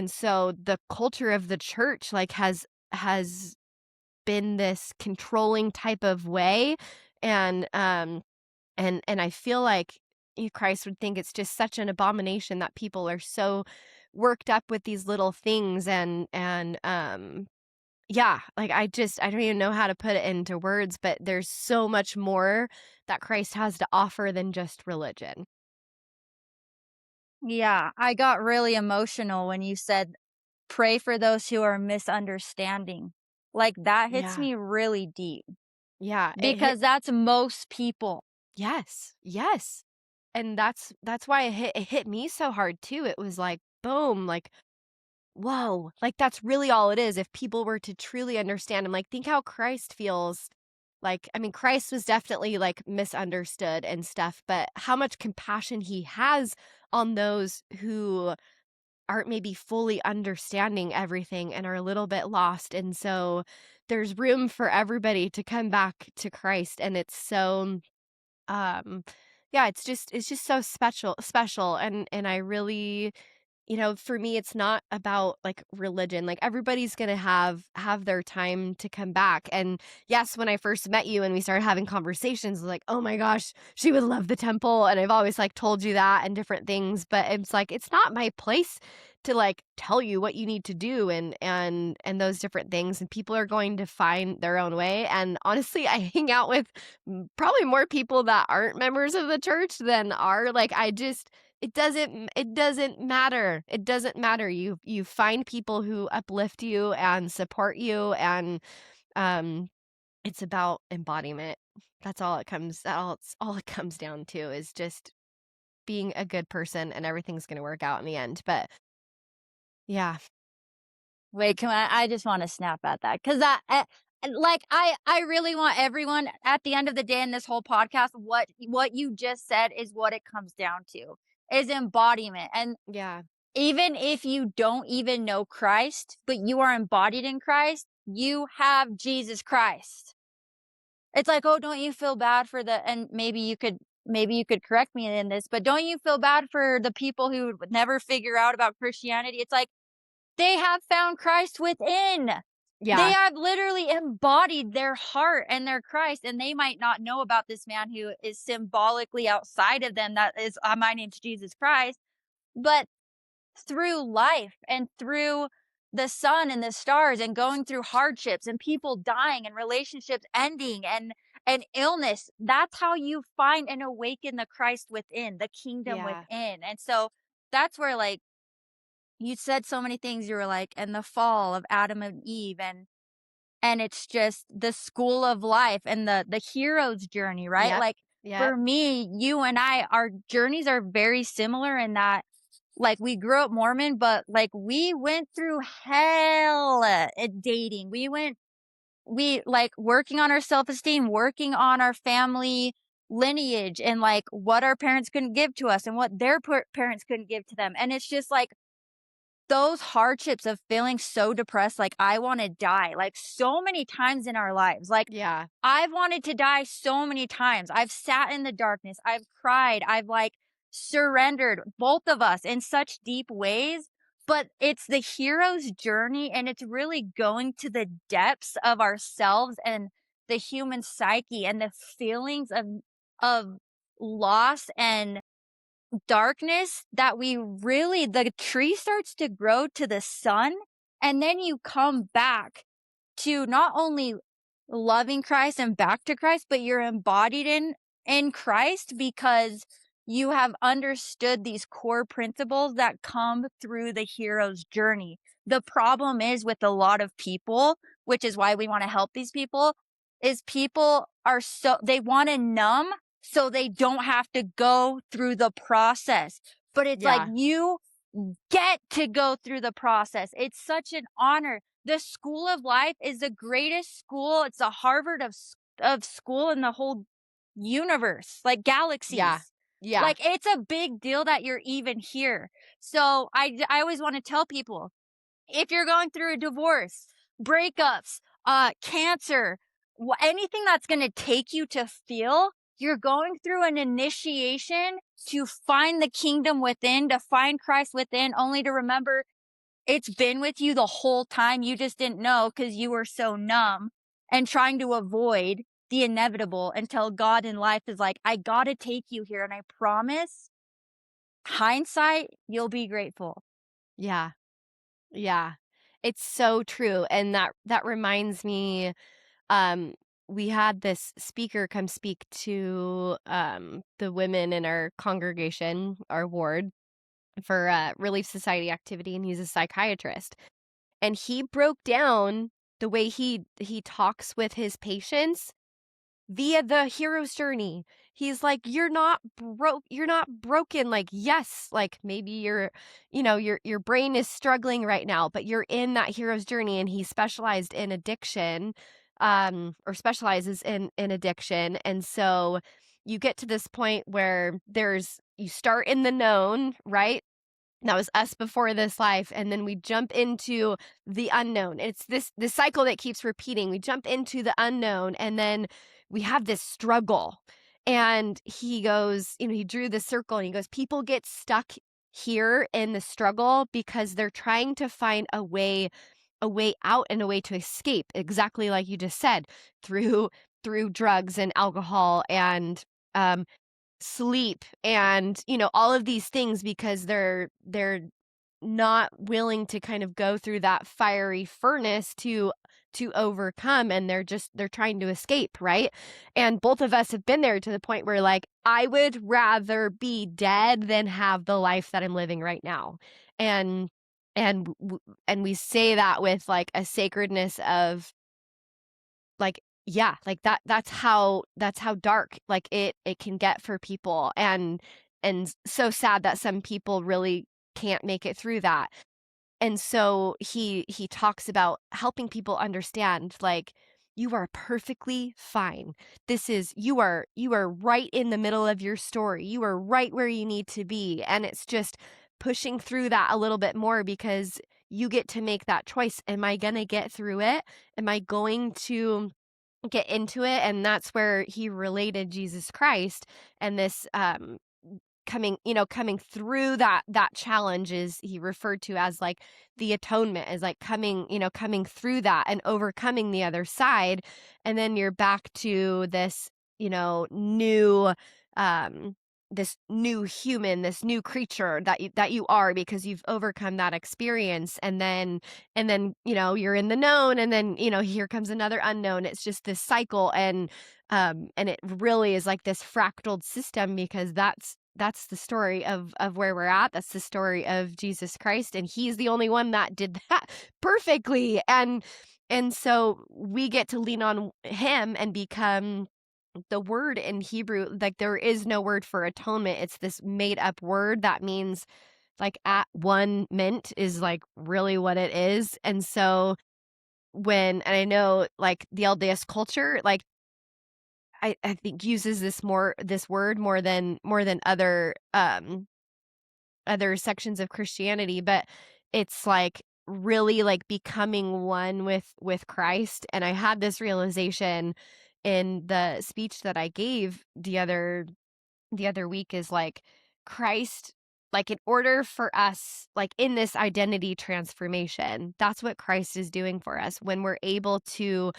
so the culture of the church like has been this controlling type of way. And I feel like Christ would think it's just such an abomination that people are so worked up with these little things. And yeah, like I don't even know how to put it into words, but there's so much more that Christ has to offer than just religion. Yeah, I got really emotional when you said, pray for those who are misunderstanding. Like, that hits Yeah. me really deep Yeah, it hit. because that's most people. Yes. Yes. And that's why it hit me so hard too. It was like boom, like whoa, like that's really all it is. If people were to truly understand and like think how Christ feels, like I mean Christ was definitely like misunderstood and stuff, but how much compassion he has on those who aren't maybe fully understanding everything and are a little bit lost. And so there's room for everybody to come back to Christ, and it's so um yeah, it's just so special. And I really, for me, it's not about like religion. Like everybody's gonna have their time to come back. And yes, when I first met you and we started having conversations, I was like, oh my gosh, she would love the temple. And I've always like told you that and different things, but it's like it's not my place to like tell you what you need to do and those different things. And people are going to find their own way. And honestly, I hang out with probably more people that aren't members of the church than are. Like I just it doesn't matter. It doesn't matter. You find people who uplift you and support you, and um it's about embodiment. That's all it comes down to, is just being a good person, and everything's going to work out in the end. But yeah. Wait, can I just wanna snap at that 'cause like, I really want everyone at the end of the day in this whole podcast, what you just said is what it comes down to, is embodiment. And Yeah. even if you don't even know Christ, but you are embodied in Christ, you have Jesus Christ. It's like, "Oh, don't you feel bad for the," and maybe you could correct me in this, but don't you feel bad for the people who would never figure out about Christianity? It's like, they have found Christ within. They Yeah. have literally embodied their heart and their Christ, and they might not know about this man who is symbolically outside of them, that is, my name's Jesus Christ, but through life and through the sun and the stars and going through hardships and people dying and relationships ending and illness, that's how you find and awaken the Christ within, the kingdom Yeah. within. And so that's where, like, you said so many things. You were like, and the fall of Adam and Eve, and it's just the school of life and the hero's journey, right? Yep. Like, Yep. for me, you and I, our journeys are very similar in that like we grew up Mormon, but like we went through hell at dating. We like working on our self-esteem, working on our family lineage and like what our parents couldn't give to us and what their parents couldn't give to them. And it's just like those hardships of feeling so depressed, like I want to die, like so many times in our lives. Like Yeah. I've wanted to die so many times. I've sat in the darkness. I've cried. I've like surrendered, both of us in such deep ways. But it's the hero's journey and it's really going to the depths of ourselves and the human psyche and the feelings of loss and darkness that we really the tree starts to grow to the sun, and then you come back to not only loving Christ and back to Christ, but you're embodied in Christ because you have understood these core principles that come through the hero's journey. The problem is with a lot of people, which is why we want to help these people, is people are so they want to numb so they don't have to go through the process. But it's like Yeah. you get to go through the process. It's such an honor. The school of life is the greatest school. It's the Harvard of school in the whole universe, like Yeah. galaxies. Yeah. Like it's a big deal that you're even here. So I always want to tell people, if you're going through a divorce, breakups, cancer, anything that's going to take you to feel, you're going through an initiation to find the kingdom within, to find Christ within, only to remember it's been with you the whole time. You just didn't know because you were so numb and trying to avoid the inevitable until God in life is like, I got to take you here. And I promise, hindsight, you'll be grateful. Yeah. Yeah. It's so true. And that reminds me, um, we had this speaker come speak to the women in our congregation, our ward, for Relief Society activity, and he's a psychiatrist. And he broke down the way he talks with his patients via the hero's journey. He's like, you're not broken. Like, yes, like maybe your brain is struggling right now, but you're in that hero's journey. And he specialized in addiction, or specializes in addiction. And so you get to this point where you start in the known, right? That was us before this life, and then we jump into the unknown. It's this cycle that keeps repeating. We jump into the unknown, and then we have this struggle. And he goes, he drew this circle, and he goes, people get stuck here in the struggle because they're trying to find a way out and a way to escape, exactly like you just said, through drugs and alcohol and um sleep and all of these things, because they're not willing to kind of go through that fiery furnace to overcome, and they're trying to escape, right? And both of us have been there to the point where, like, I would rather be dead than have the life that I'm living right now. And and we say that with like a sacredness of, like, yeah, like that's how dark, like, it can get for people. And so sad that some people really can't make it through that. And so he talks about helping people understand, like, you are perfectly fine. You are right in the middle of your story. You are right where you need to be. And it's just pushing through that a little bit more, because you get to make that choice. Am I going to get through it? Am I going to get into it? And that's where he related Jesus Christ and this coming through that challenge, is he referred to as like the atonement, as like coming through that and overcoming the other side. And then you're back to this new um this new human, this new creature that you are, because you've overcome that experience. And then you're in the known, and then here comes another unknown. It's just this cycle. And it really is like this fractaled system, because that's the story of where we're at. That's the story of Jesus Christ, and he's the only one that did that perfectly. And so we get to lean on him and become the word in Hebrew. Like, there is no word for atonement. It's this made up word that means like at one mint is like really what it is. And so and I know like the LDS culture, like I think uses this word more than other sections of Christianity, but it's like really like becoming one with Christ. And I had this realization in the speech that I gave the other week is like Christ, like in order for us, like in this identity transformation, that's what Christ is doing for us when we're able to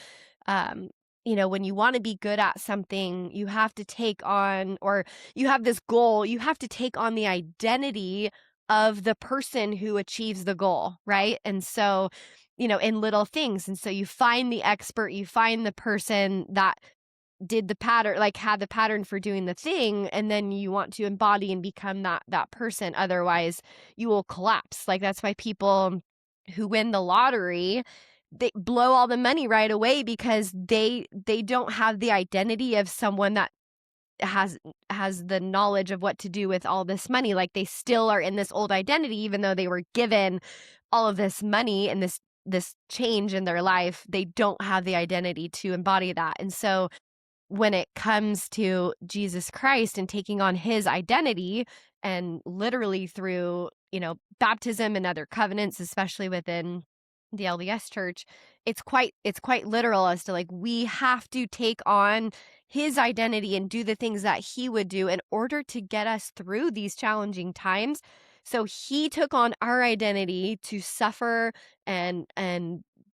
um when you want to be good at something, you have to take on, or you have this goal, you have to take on the identity of the person who achieves the goal, right? And so, in little things. And so you find the expert, you find the person that did the pattern, like had the pattern for doing the thing, and then you want to embody and become that person. Otherwise, you will collapse. Like that's why people who win the lottery, they blow all the money right away because they don't have the identity of someone that has has the knowledge of what to do with all this money. Like they still are in this old identity even though they were given all of this money and this change in their life. They don't have the identity to embody that. And so when it comes to Jesus Christ and taking on his identity, and literally through, baptism and other covenants, especially within the LDS church, it's quite literal as to like we have to take on his identity and do the things that he would do in order to get us through these challenging times. So he took on our identity to suffer and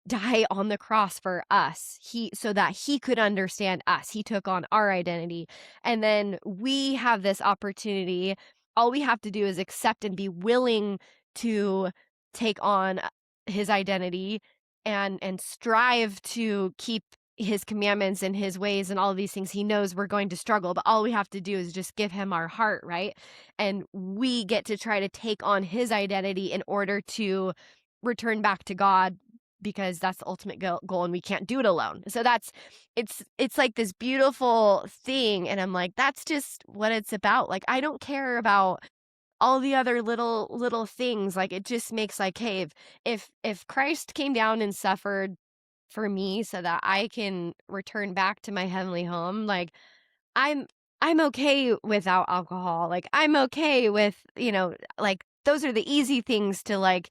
die on the cross for us. So that he could understand us. He took on our identity. And then we have this opportunity. All we have to do is accept and be willing to take on his identity and strive to keep his commandments and his ways and all of these things. He knows we're going to struggle, but all we have to do is just give him our heart, right? And we get to try to take on his identity in order to return back to God, because that's the ultimate goal and we can't do it alone. So it's like this beautiful thing, and I'm like, that's just what it's about. Like I don't care about all the other little things. Like it just makes like, hey, if Christ came down and suffered for me so that I can return back to my heavenly home, like I'm I'm okay without alcohol. Like I'm okay with, like those are the easy things to like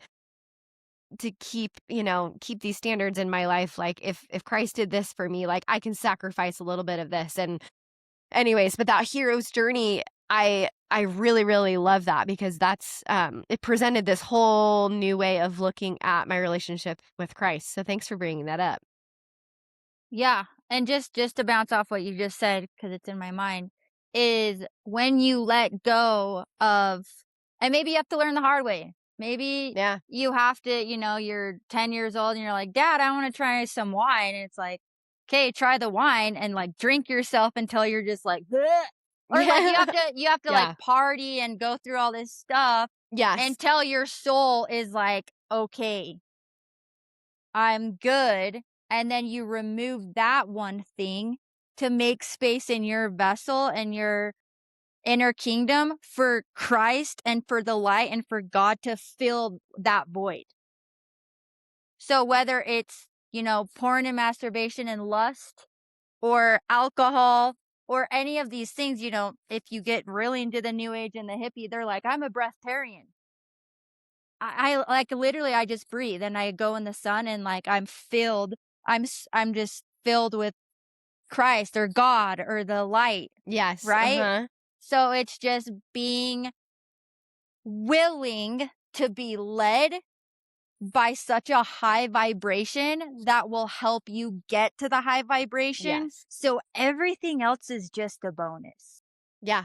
to keep these standards in my life. Like if Christ did this for me, like I can sacrifice a little bit of this. And anyways, but that hero's journey, I really really love that, because that's it presented this whole new way of looking at my relationship with Christ. So thanks for bringing that up. Yeah, and just to bounce off what you just said, because it's in my mind, is when you let go of, and maybe you have to learn the hard way. Maybe Yeah. you have to, you're 10 years old and you're like, Dad, I want to try some wine. And it's like, okay, try the wine and like drink yourself until you're just like, "Bleh." Or like Yeah. you have to like Yeah. party and go through all this stuff Yes. until your soul is like, okay, I'm good. And then you remove that one thing to make space in your vessel and your inner kingdom for Christ and for the light and for God to fill that void. So whether it's, porn and masturbation and lust or alcohol or any of these things, if you get really into the new age and the hippie, they're like, I'm a breatharian. I like literally I just breathe and I go in the sun and like I'm filled. I'm just filled with Christ or God or the light, Yes. right? Uh-huh. So it's just being willing to be led by such a high vibration that will help you get to the high vibration. Yes. So everything else is just a bonus. Yeah.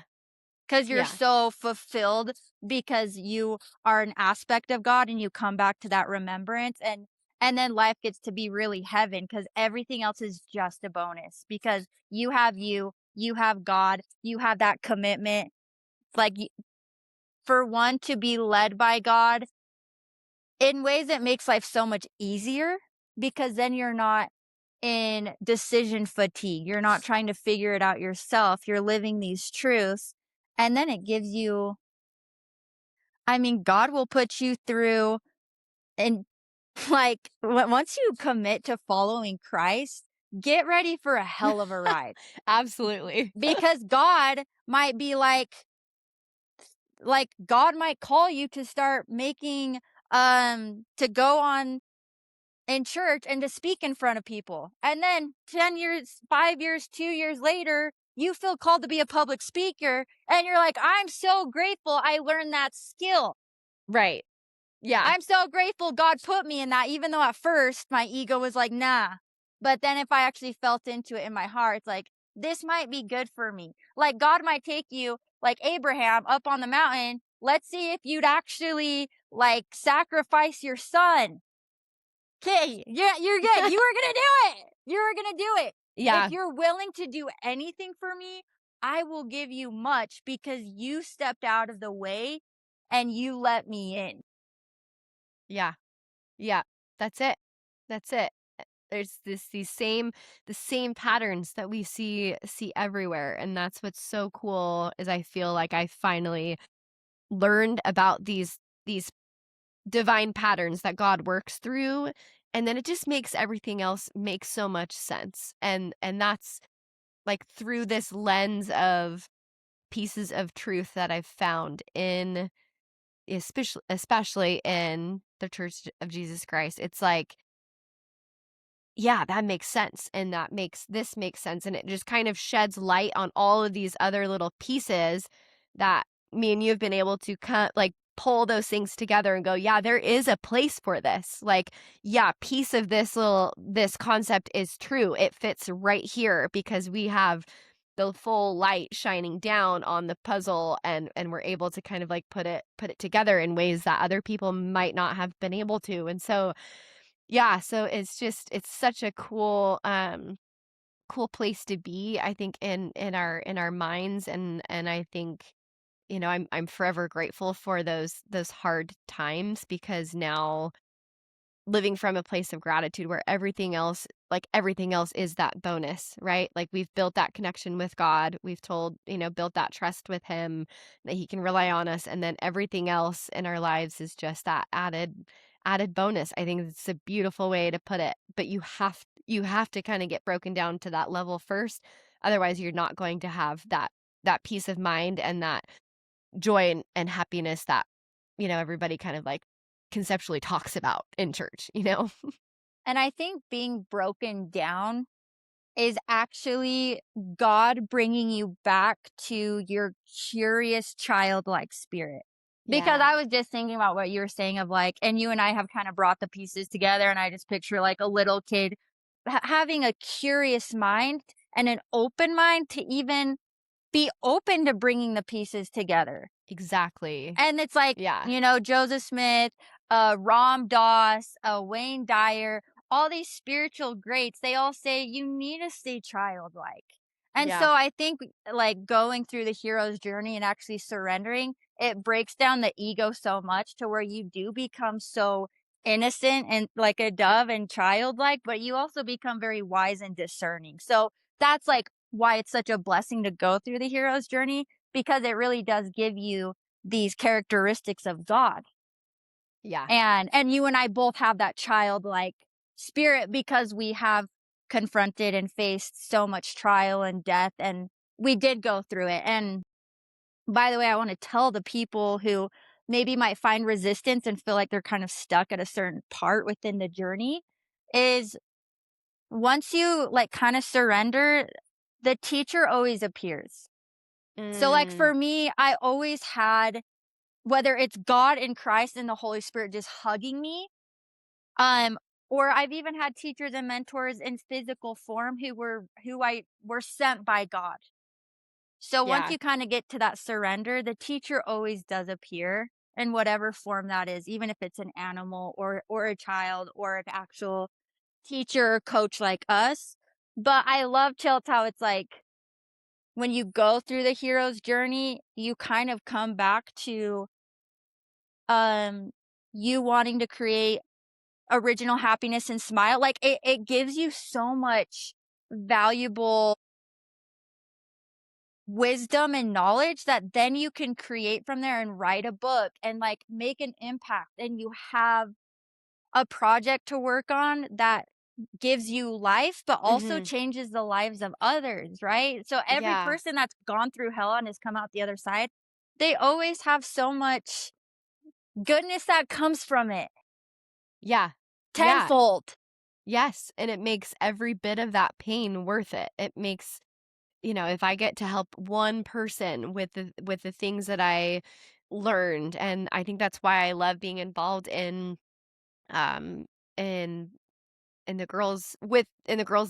Because you're Yeah. so fulfilled because you are an aspect of God and you come back to that remembrance, and then life gets to be really heaven because everything else is just a bonus because you have God, you have that commitment. Like for one to be led by God in ways that makes life so much easier because then you're not in decision fatigue. You're not trying to figure it out yourself. You're living these truths. And then it gives you I mean, God will put you through and like once you commit to following Christ, get ready for a hell of a ride Absolutely. because God might be like God might call you to start making to go on in church and to speak in front of people. And then 10 years, 5 years, 2 years later, you feel called to be a public speaker and you're like, "I'm so grateful I learned that skill. Right. Yeah. I'm so grateful God put me in that," even though at first my ego was like, "Nah." But then if I actually felt into it in my heart, it's like, this might be good for me. Like God might take you like Abraham up on the mountain. Let's see if you'd actually like sacrifice your son. Okay, yeah, you're good. You were gonna do it. You were gonna do it. If Yeah. you're willing to do anything for me, I will give you much because you stepped out of the way and you let me in. Yeah. Yeah. That's it. That's it. There's the same patterns that we see everywhere, and that's what's so cool is I feel like I finally learned about these divine patterns that God works through, and then it just makes everything else make so much sense. And that's like through this lens of pieces of truth that I've found in especially in the Church of Jesus Christ. It's like, yeah, that makes sense, and that makes this makes sense, and it just kind of sheds light on all of these other little pieces that me and you have been able to cut like, pull those things together and go, "Yeah, there is a place for this." Like, yeah, piece of this concept is true. It fits right here because we have the full light shining down on the puzzle, and we're able to kind of, like, put it together in ways that other people might not have been able to, and so yeah, so it's such a cool place to be, I think, in our minds, and I think, I'm forever grateful for those hard times because now living from a place of gratitude where everything else is that bonus, right? Like we've built that connection with God. We've built that trust with him that he can rely on us. And then everything else in our lives is just that added bonus. I think it's a beautiful way to put it. But you have to kind of get broken down to that level first. Otherwise you're not going to have that peace of mind and that joy and happiness that, everybody kind of like conceptually talks about in church. And I think being broken down is actually God bringing you back to your curious childlike spirit. Because Yeah, I was just thinking about what you were saying of like, and you and I have kind of brought the pieces together, and I just picture like a little kid having a curious mind and an open mind to even be open to bringing the pieces together. exactly. And it's like, Yeah, Joseph Smith, Ram Dass, Wayne Dyer, all these spiritual greats, they all say you need to stay childlike. And yeah, so I think like going through the hero's journey and actually surrendering, it breaks down the ego so much to where you do become so innocent and like a dove and childlike, but you also become very wise and discerning. So that's like why it's such a blessing to go through the hero's journey because it really does give you these characteristics of God. yeah, And you and I both have that childlike spirit because we have confronted and faced so much trial and death, and we did go through it. And by the way, I want to tell the people who maybe might find resistance and feel like they're kind of stuck at a certain part within the journey is once you like kind of surrender, the teacher always appears. So like mm, for me, I always had whether it's God in Christ and the Holy Spirit just hugging me, um, or I've even had teachers and mentors in physical form who were sent by God. So once yeah, you kind of get to that surrender, the teacher always does appear in whatever form that is, even if it's an animal or a child or an actual teacher or coach like us. But I love Tilt how it's like when you go through the hero's journey, you kind of come back to um you wanting to create original happiness and smile, like it gives you so much valuable wisdom and knowledge that then you can create from there and write a book and like make an impact, and you have a project to work on that gives you life, but also Mhm. changes the lives of others, right? So every Yeah. person that's gone through hell and has come out the other side, they always have so much goodness that comes from it Yeah. Yeah. tenfold. Yes, and it makes every bit of that pain worth it. It makes, if I get to help one person with the things that I learned, and I think that's why I love being involved um in in the girls'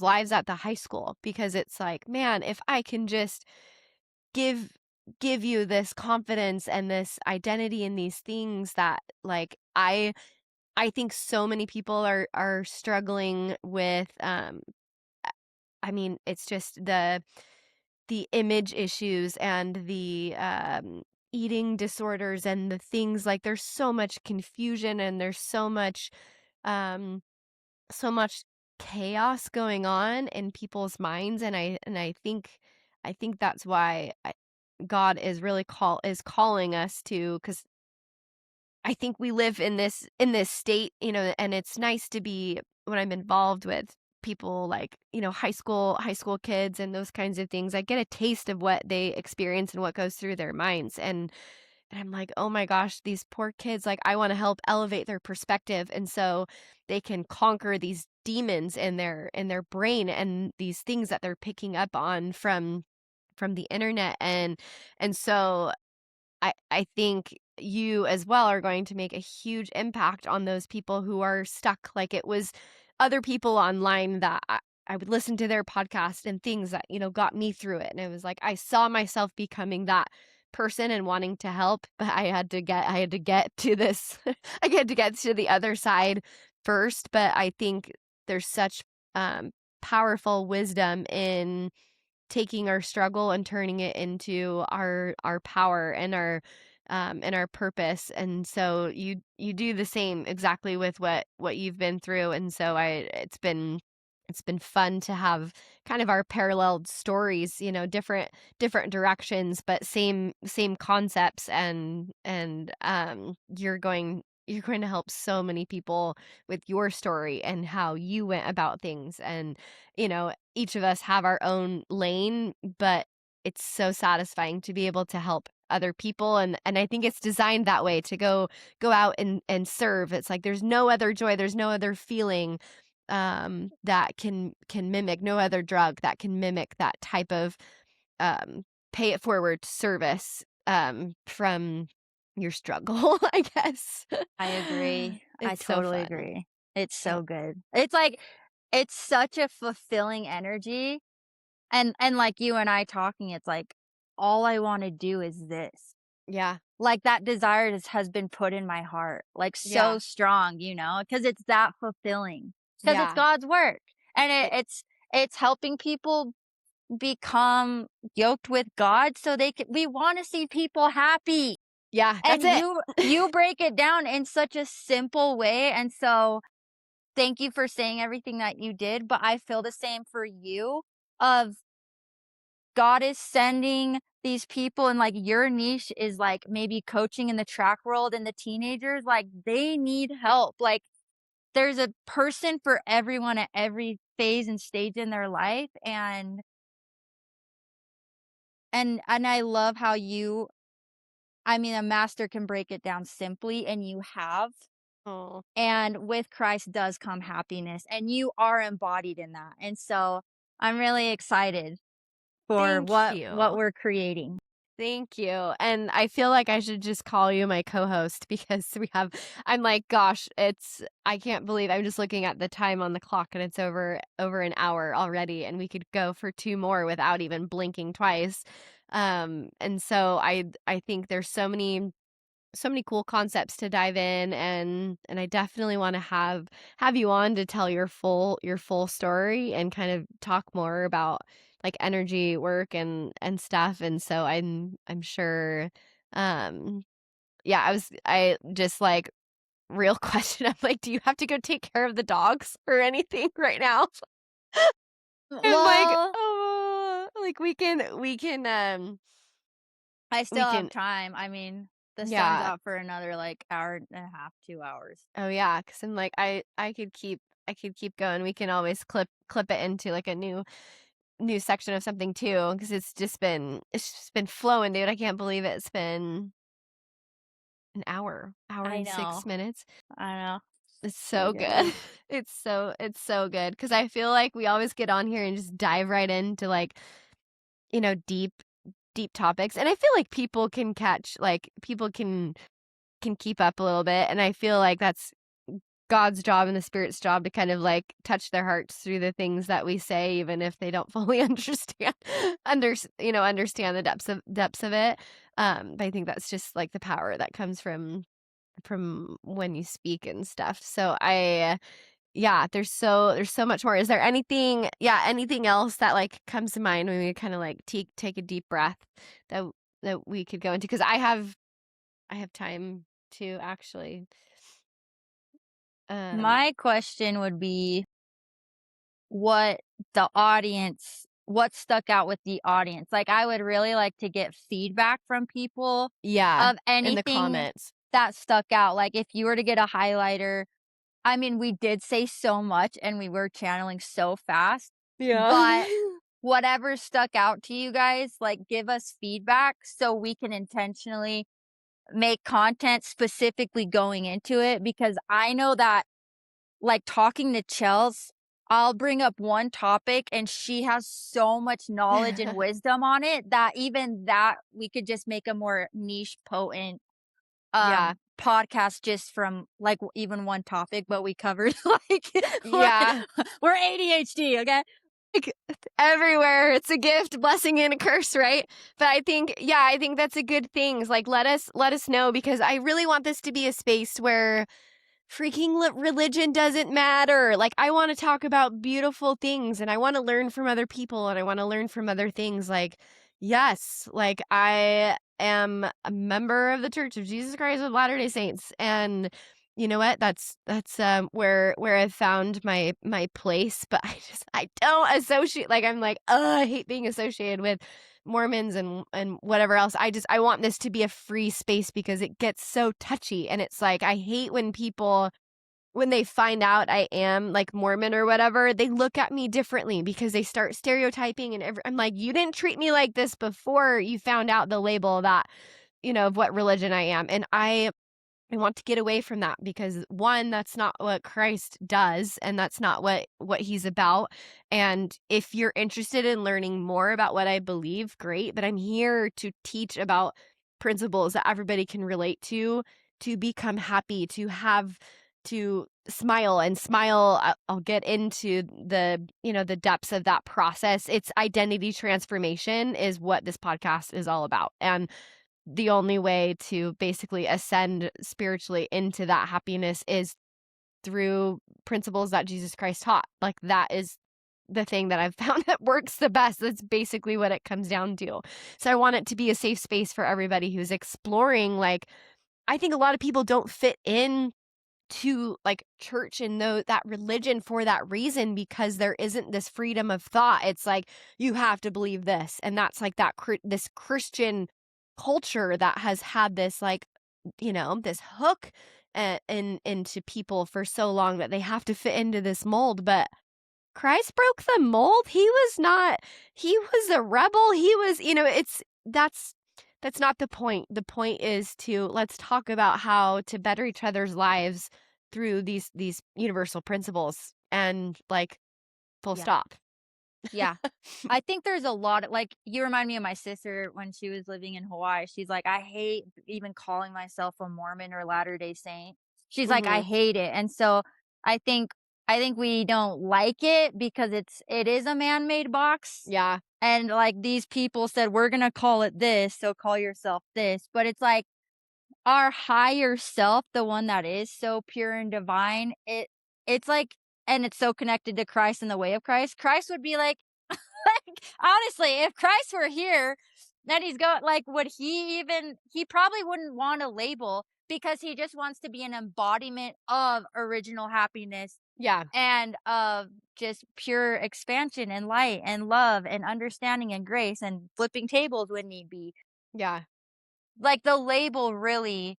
lives at the high school, because it's like, man, if I can just give give you this confidence and this identity in these things that, like, I think so many people are struggling with. I mean, it's just the image issues and the eating disorders and the things, like, there's so much confusion and there's um so much chaos going on in people's minds, and I think that's why God is really calling us to, because I think we live in this state, and it's nice to be, when I'm involved with people like, high school kids and those kinds of things. I get a taste of what they experience and what goes through their minds, and I'm like, "Oh my gosh, these poor kids, like, I wanna help elevate their perspective, and so they can conquer these demons in their brain and these things that they're picking up on from the internet." And so I think you as well are going to make a huge impact on those people who are stuck. Like, it was other people online that I would listen to their podcast and things that, got me through it. And it was like I saw myself becoming that person and wanting to help, but I had to get to this I had to get to the other side first. But I think there's such um powerful wisdom in taking our struggle and turning it into our power and our purpose. And so you do the same exactly with what you've been through. And so I it's been fun to have kind of our paralleled stories, different directions, but same concepts. And you're going to help so many people with your story and how you went about things. And each of us have our own lane, but it's so satisfying to be able to help other people. And I think it's designed that way, to go out and serve. It's like there's no other joy, there's no other feeling that can mimic, no other drug that can mimic that type of um pay it forward service from your struggle, I guess. I agree. I It's so totally fun. agree. It's Yeah. so good. It's like it's such a fulfilling energy, and like you and I talking, it's like all I want to do is this. Yeah. Like that desire has been put in my heart, like so Yeah. strong, because it's that fulfilling. Because it's Yeah. God's work. And It, it's helping people become yoked with God so we want to see people happy. yeah, that's And it. you break it down in such a simple way. And so thank you for saying everything that you did, but I feel the same for you of God is sending these people, and like your niche is like maybe coaching in the track world and the teenagers, like they need help. Like there's a person for everyone at every phase and stage in their life. And I love how I mean, a master can break it down simply, and you have. Oh, And with Christ does come happiness, and you are embodied in that. And so I'm really excited for thank what you. we're creating. Thank you. And I feel like I should just call you my co-host because I'm like, gosh, I can't believe I'm just looking at the time on the clock and it's over an hour already, and we could go for two more without even blinking twice. And so I think there's so many cool concepts to dive in, and I definitely want to have you on to tell your full story and kind of talk more about like energy work and stuff. And so I'm sure um yeah, I just like, real question, I'm like, do you have to go take care of the dogs or anything right now? I'm like, Well, oh, Like we can I we still have can time. I mean, the sun's yeah. out for another like hour and a half, 2 hours. Oh yeah, because I'm like I could keep going. We can always clip it into like a new section of something too, because it's just been flowing, dude. I can't believe it's been an hour I and know. 6 minutes. I know. It's So so good. good. It's so good because I feel like we always get on here and just dive right into like deep topics, and I feel like people can catch like people can keep up a little bit, and I feel like that's God's job and the Spirit's job to kind of like touch their hearts through the things that we say, even if they don't fully understand the depths of it. But I think that's just like the power that comes from when you speak and stuff. So yeah, there's so much more. Is there anything else that like comes to mind when we kind of like take a deep breath that that we could go into? Because I have time to actually. Um, My question would be what stuck out with the audience? Like, I would really like to get feedback from people yeah, of in the anything comments. that stuck out. Like, if you were to get a highlighter, I mean, we did say so much and we were channeling so fast, Yeah. but whatever stuck out to you guys, like, give us feedback so we can intentionally make content specifically going into it, because I know that, like, talking to Chels, I'll bring up one topic and she has so much knowledge and wisdom on it that even that we could just make a more niche, potent Yeah. podcast just from like even one topic, but we covered like Yeah. we're ADHD, okay? Like, everywhere. It's a gift, blessing, and a curse, right? But I think that's a good thing. Like, let us know, because I really want this to be a space where freaking religion doesn't matter. Like, I want to talk about beautiful things, and I want to learn from other people, and I want to learn from other things. Like, yes, like I am a member of the Church of Jesus Christ of Latter-day Saints, and you know what? That's where I've found my place. But I don't associate. Like, I'm like, I hate being associated with Mormons and whatever else. I want this to be a free space, because it gets so touchy, and it's like I hate when people, when they find out I am like Mormon or whatever, they look at me differently because they start stereotyping, and I'm like, you didn't treat me like this before you found out the label that of what religion I am. And I want to get away from that, because one, that's not what Christ does, and that's not what he's about. And if you're interested in learning more about what I believe, great, but I'm here to teach about principles that everybody can relate to become happy, to smile and smile. I'll get into the depths of that process. It's identity transformation is what this podcast is all about. And the only way to basically ascend spiritually into that happiness is through principles that Jesus Christ taught. Like, that is the thing that I've found that works the best. That's basically what it comes down to. So I want it to be a safe space for everybody who's exploring. Like, I think a lot of people don't fit in to like church and that religion for that reason, because there isn't this freedom of thought. It's like, you have to believe this, and that's like this Christian culture that has had this like this hook into people for so long, that they have to fit into this mold. But Christ broke the mold. He was a rebel. He was, that's not the point. The point is to let's talk about how to better each other's lives through these universal principles, and like, full Yeah. stop. Yeah. I think there's a lot of, like, you remind me of my sister when she was living in Hawaii. She's like, I hate even calling myself a Mormon or Latter-day Saint. She's like, I Mhm. hate it. And so I think we don't like it because it is a man-made box. Yeah. And like these people said, we're gonna call it this, so call yourself this. But it's like our higher self, the one that is so pure and divine, it's like, and it's so connected to Christ and the way of Christ. Christ would be like, like, honestly, if Christ were here, then he's going, like, would he even, he probably wouldn't want a label, because he just wants to be an embodiment of original happiness Yeah. and of just pure expansion and light and love and understanding and grace and flipping tables when need be. Yeah. Like the label really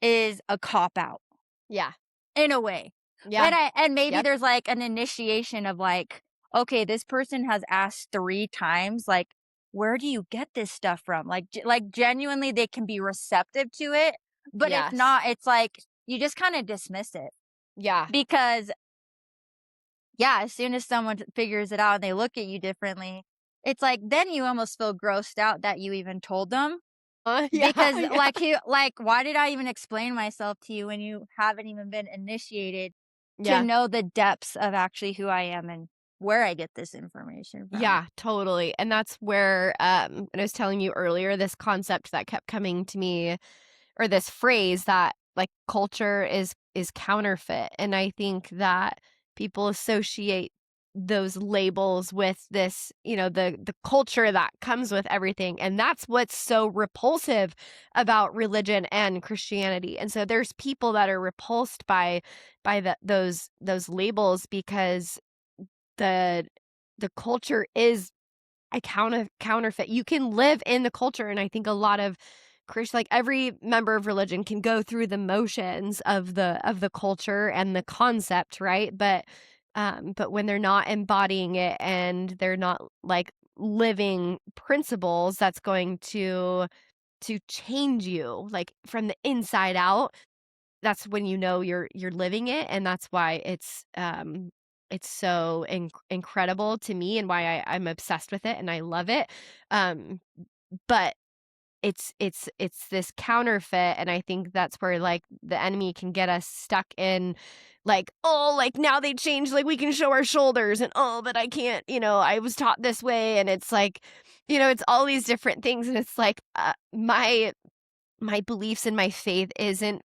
is a cop out Yeah. in a way. Yeah. And maybe Yep. there's like an initiation of like, okay, this person has asked 3 times, like, where do you get this stuff from? Like, like genuinely they can be receptive to it, but if Yes. not, it's like you just kind of dismiss it Yeah. because yeah, as soon as someone figures it out and they look at you differently, it's like then you almost feel grossed out that you even told them Yeah. because Yeah. like why did I even explain myself to you when you haven't even been initiated to Yeah. know the depths of actually who I am and where I get this information from. Yeah, totally. And that's where and I was telling you earlier, this concept that kept coming to me, or this phrase that like culture is counterfeit. And I think that people associate those labels with this, the culture that comes with everything. And that's what's so repulsive about religion and Christianity. And so there's people that are repulsed by those labels because the the culture is a counterfeit. You can live in the culture, and I think a lot of Christian, like every member of religion, can go through the motions of the culture and the concept, right? But when they're not embodying it and they're not like living principles that's going to change you like from the inside out, that's when you know you're living it, and that's why it's so incredible to me and why I'm obsessed with it and I love it. But it's this counterfeit, and I think that's where like the enemy can get us stuck in like, oh, like now they changed, like we can show our shoulders, and oh, but I can't, I was taught this way, and it's like, it's all these different things, and it's like my beliefs and my faith isn't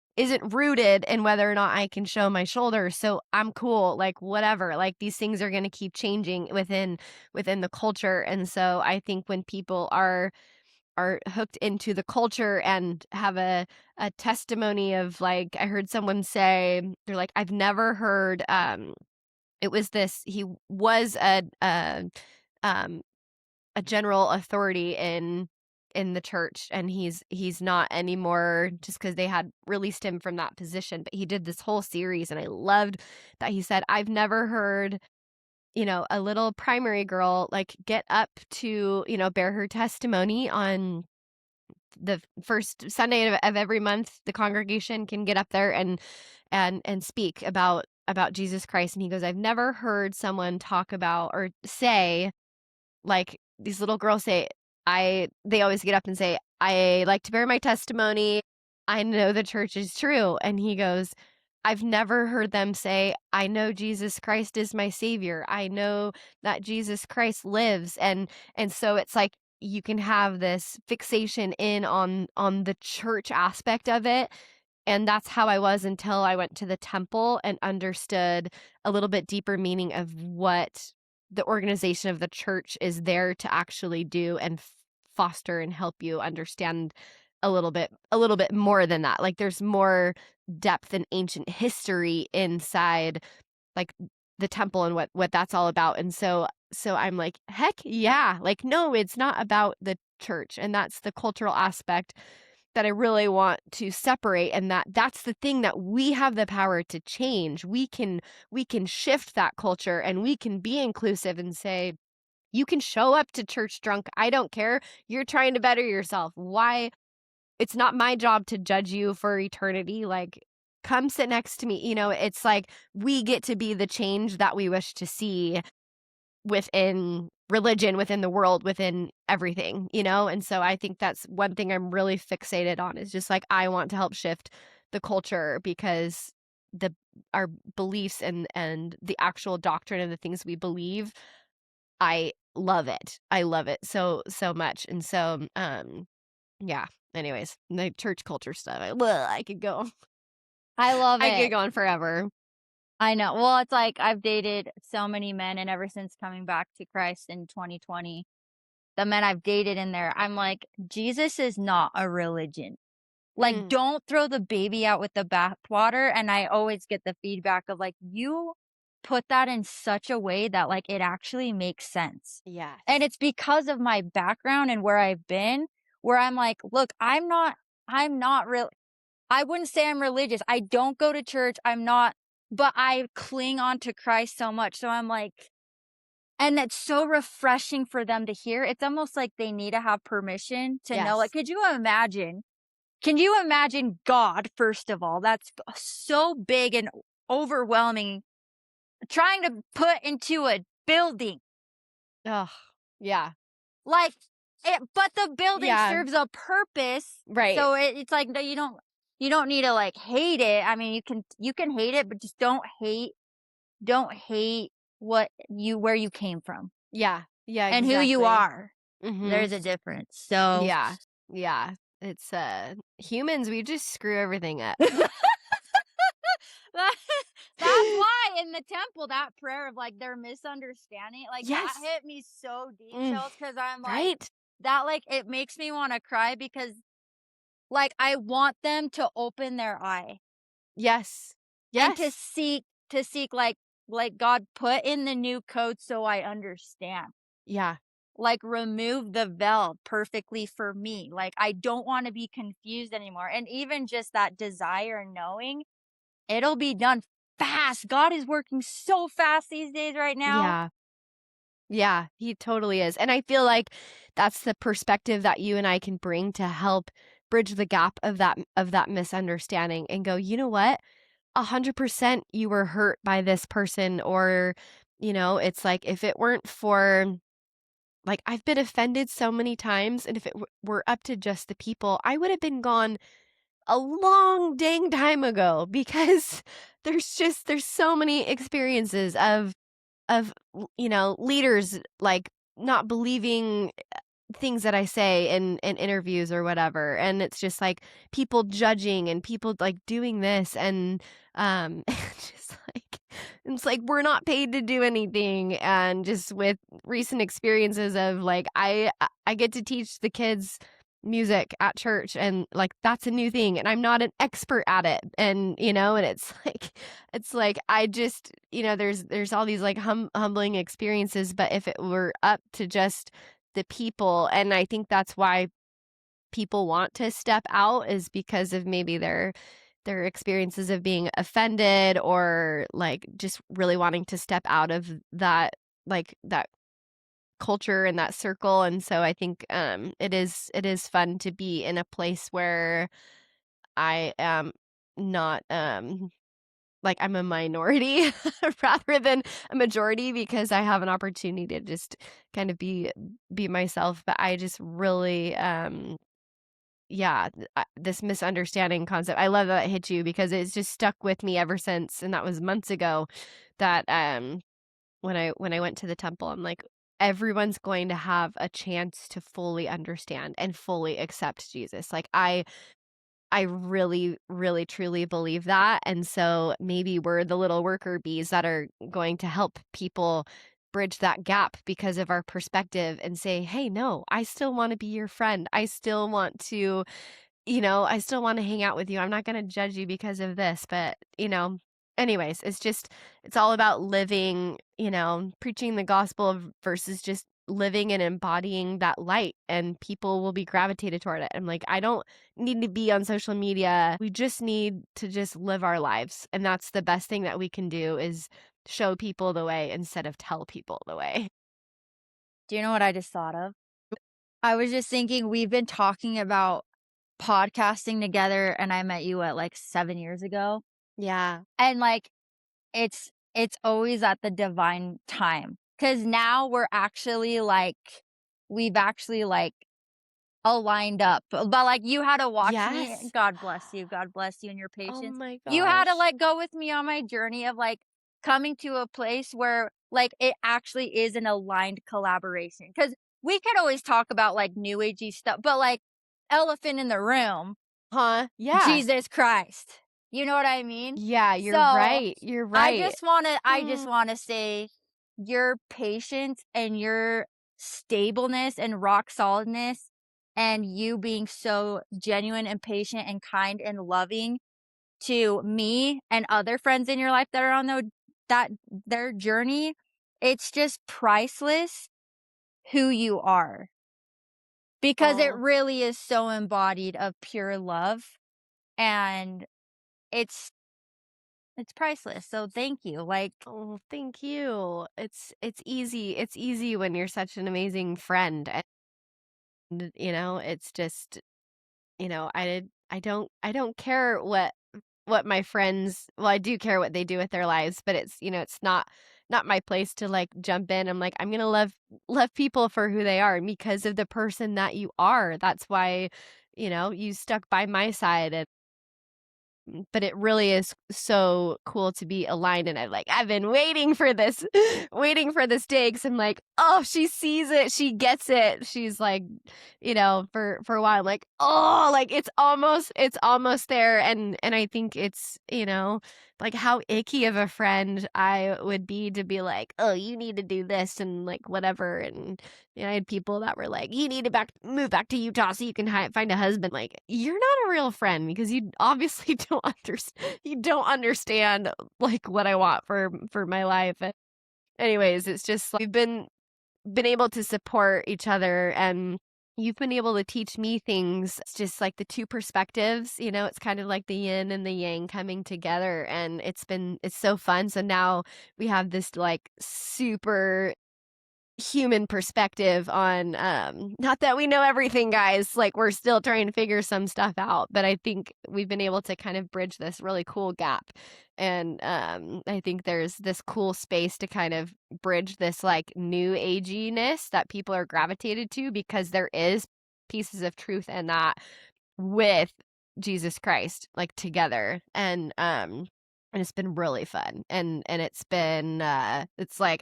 rooted in whether or not I can show my shoulders. So I'm cool, like whatever. Like these things are going to keep changing within the culture. And so I think when people are hooked into the culture and have a testimony of like, I heard someone say, they're like, I've never heard it was this, he was um a general authority in the church, and he's not anymore just because they had released him from that position. But he did this whole series, and I loved that he said, I've never heard a little primary girl like get up to bear her testimony on the first Sunday of every month. The congregation can get up there and speak about Jesus Christ. And he goes, I've never heard someone talk about or say, like these little girls say, they always get up and say, I like to bear my testimony. I know the church is true. And he goes, I've never heard them say, I know Jesus Christ is my savior. I know that Jesus Christ lives. And so it's like you can have this fixation in on the church aspect of it, and that's how I was until I went to the temple and understood a little bit deeper meaning of what the organization of the church is there to actually do and foster and help you understand a little bit more than that. Like there's more depth and ancient history inside like the temple and what that's all about. And so I'm like, heck yeah. Like no, it's not about the church, and that's the cultural aspect that I really want to separate, and that's the thing that we have the power to change. We can shift that culture, and we can be inclusive and say, you can show up to church drunk. I don't care. You're trying to better yourself. Why? It's not my job to judge you for eternity. Like, come sit next to me. It's like we get to be the change that we wish to see within religion, within the world, within everything. And so I think that's one thing I'm really fixated on, is just like I want to help shift the culture, because the our beliefs and the actual doctrine and the things we believe, I love it. I love it so much. And so yeah. Anyways, the church culture stuff. I could go. I love I could it. go on forever. I know. Well, it's like I've dated so many men, and ever since coming back to Christ in 2020, the men I've dated in there, I'm like, Jesus is not a religion. Like, don't throw the baby out with the bathwater, and I always get the feedback of, like, "You put that in such a way that, like, it actually makes sense." And Yes. it's because of my background and where I've been, where I'm like, "Look, I'm not real I wouldn't say I'm religious. I don't go to church. I'm not, but I cling on to Christ so much." So I'm like, and it's so refreshing for them to hear. It's almost like they need to have permission to know. Like, Yes. could you imagine? Can you imagine God, first of all? That's so big and overwhelming. Trying to put into a building. Ugh. Yeah. Like, but the building Yeah. serves a purpose. Right. So it's like, no, you don't need to like hate it. I mean, you can hate it, but just don't hate where you came from Yeah. Yeah, and who you exactly. are. Mhm. There's a difference. So Yeah. Yeah. It's, humans, we just screw everything up. that- that's why in the temple, that prayer of like their misunderstanding, like that Yes. hit me so deep, Mm. Chels, because I'm like, Right? that like it makes me want to cry because like I want them to open their eye Yes. and Yes. to seek like God put in the new code so I understand. Yeah. Like remove the veil perfectly for me. Like I don't want to be confused anymore. And even just that desire knowing it'll be done fast. God is working so fast these days right now. Yeah. Yeah, he totally is. And I feel like that's the perspective that you and I can bring to help bridge the gap of that misunderstanding and go, "You know what? 100% you were hurt by this person," or it's like if it weren't for like I've been offended so many times, and if it were up to just the people, I would have been gone a long dang time ago because there's so many experiences of leaders, like, not believing things that I say in interviews or whatever, and it's just, like, people judging and people, like, doing this, and, just, like it's like we're not paid to do anything, and just with recent experiences of, like, I get to teach the kids music at church, and, like, that's a new thing, and I'm not an expert at it, and it's like I just there's all these, like, humbling experiences, but if it were up to just the people, and I think that's why people want to step out, is because of maybe their experiences of being offended, or, like, just really wanting to step out of that, like, that culture and that circle, and so I think, it is fun to be in a place where I am not, like, I'm a minority rather than a majority, because I have an opportunity to just kind of be myself, but I just really, yeah, this misunderstanding concept, I love that it hit you because it's just stuck with me ever since, and that was months ago that, when I went to the temple, I'm like, everyone's going to have a chance to fully understand and fully accept Jesus. Like, I really, really, truly believe that, and so maybe we're the little worker bees that are going to help people bridge that gap because of our perspective and say, "Hey, no, I still wanna be your friend. I still want to I still wanna hang out with you. I'm not gonna judge you because of this," but, anyways, it's all about living, preaching the gospel versus just living and embodying that light, and people will be gravitated toward it. I'm like, I don't need to be on social media. We just need to just live our lives, and that's the best thing that we can do, is show people the way instead of tell people the way. Do you know what I just thought of? I was just thinking we've been talking about podcasting together and I met you at like 7 years ago. Yeah. And like it's always at the divine time. Cause now we've actually like aligned up. But like you had to watch me. Yes. God bless you. God bless you and your Oh patience. my You had to gosh. like go with me on my journey of like coming to a place where like it actually is an aligned collaboration. Cause we could always talk about like new agey stuff, but like elephant in the room, Huh? Yeah. Jesus Christ. You know what I mean? Yeah, you're So right, you're I right. just wanna I just Mm. wanna say your patience and your stableness and rock solidness and you being so genuine and patient and kind and loving to me and other friends in your life that are on their journey. It's just priceless who you are, because it Oh, really is so embodied of pure love, and it's it's priceless. So thank you. Like, oh, thank you. It's easy. It's easy when you're such an amazing friend, and it's just, I don't care what my friends, well, I do care what they do with their lives, but it's not my place to like jump in. I'm like, I'm gonna love people for who they are and because of the person that you are. That's why, you stuck by my side. But it really is so cool to be aligned, and I've been waiting for this waiting for this day, because 'cause I'm like, "Oh, she sees it, she gets it." She's like, for a while, I'm like, "Oh, like, it's almost there," and I think it's, like, how icky of a friend I would be to be like, "Oh, you need to do this," and, like, whatever, and, I had people that were like, "You need to move back to Utah so you can find a husband." Like, you're not a real friend because you obviously don't understand like what I want for my life. And anyways, it's just like we've been able to support each other, and you've been able to teach me things. It's just like the two perspectives, it's kind of like the yin and the yang coming together, and it's so fun. So now we have this like super human perspective on not that we know everything, guys, like we're still trying to figure some stuff out, but I think we've been able to kind of bridge this really cool gap. And I think there's this cool space to kind of bridge this like new aginess that people are gravitated to, because there is pieces of truth in that with Jesus Christ, like, together, and it's been really fun, and it's like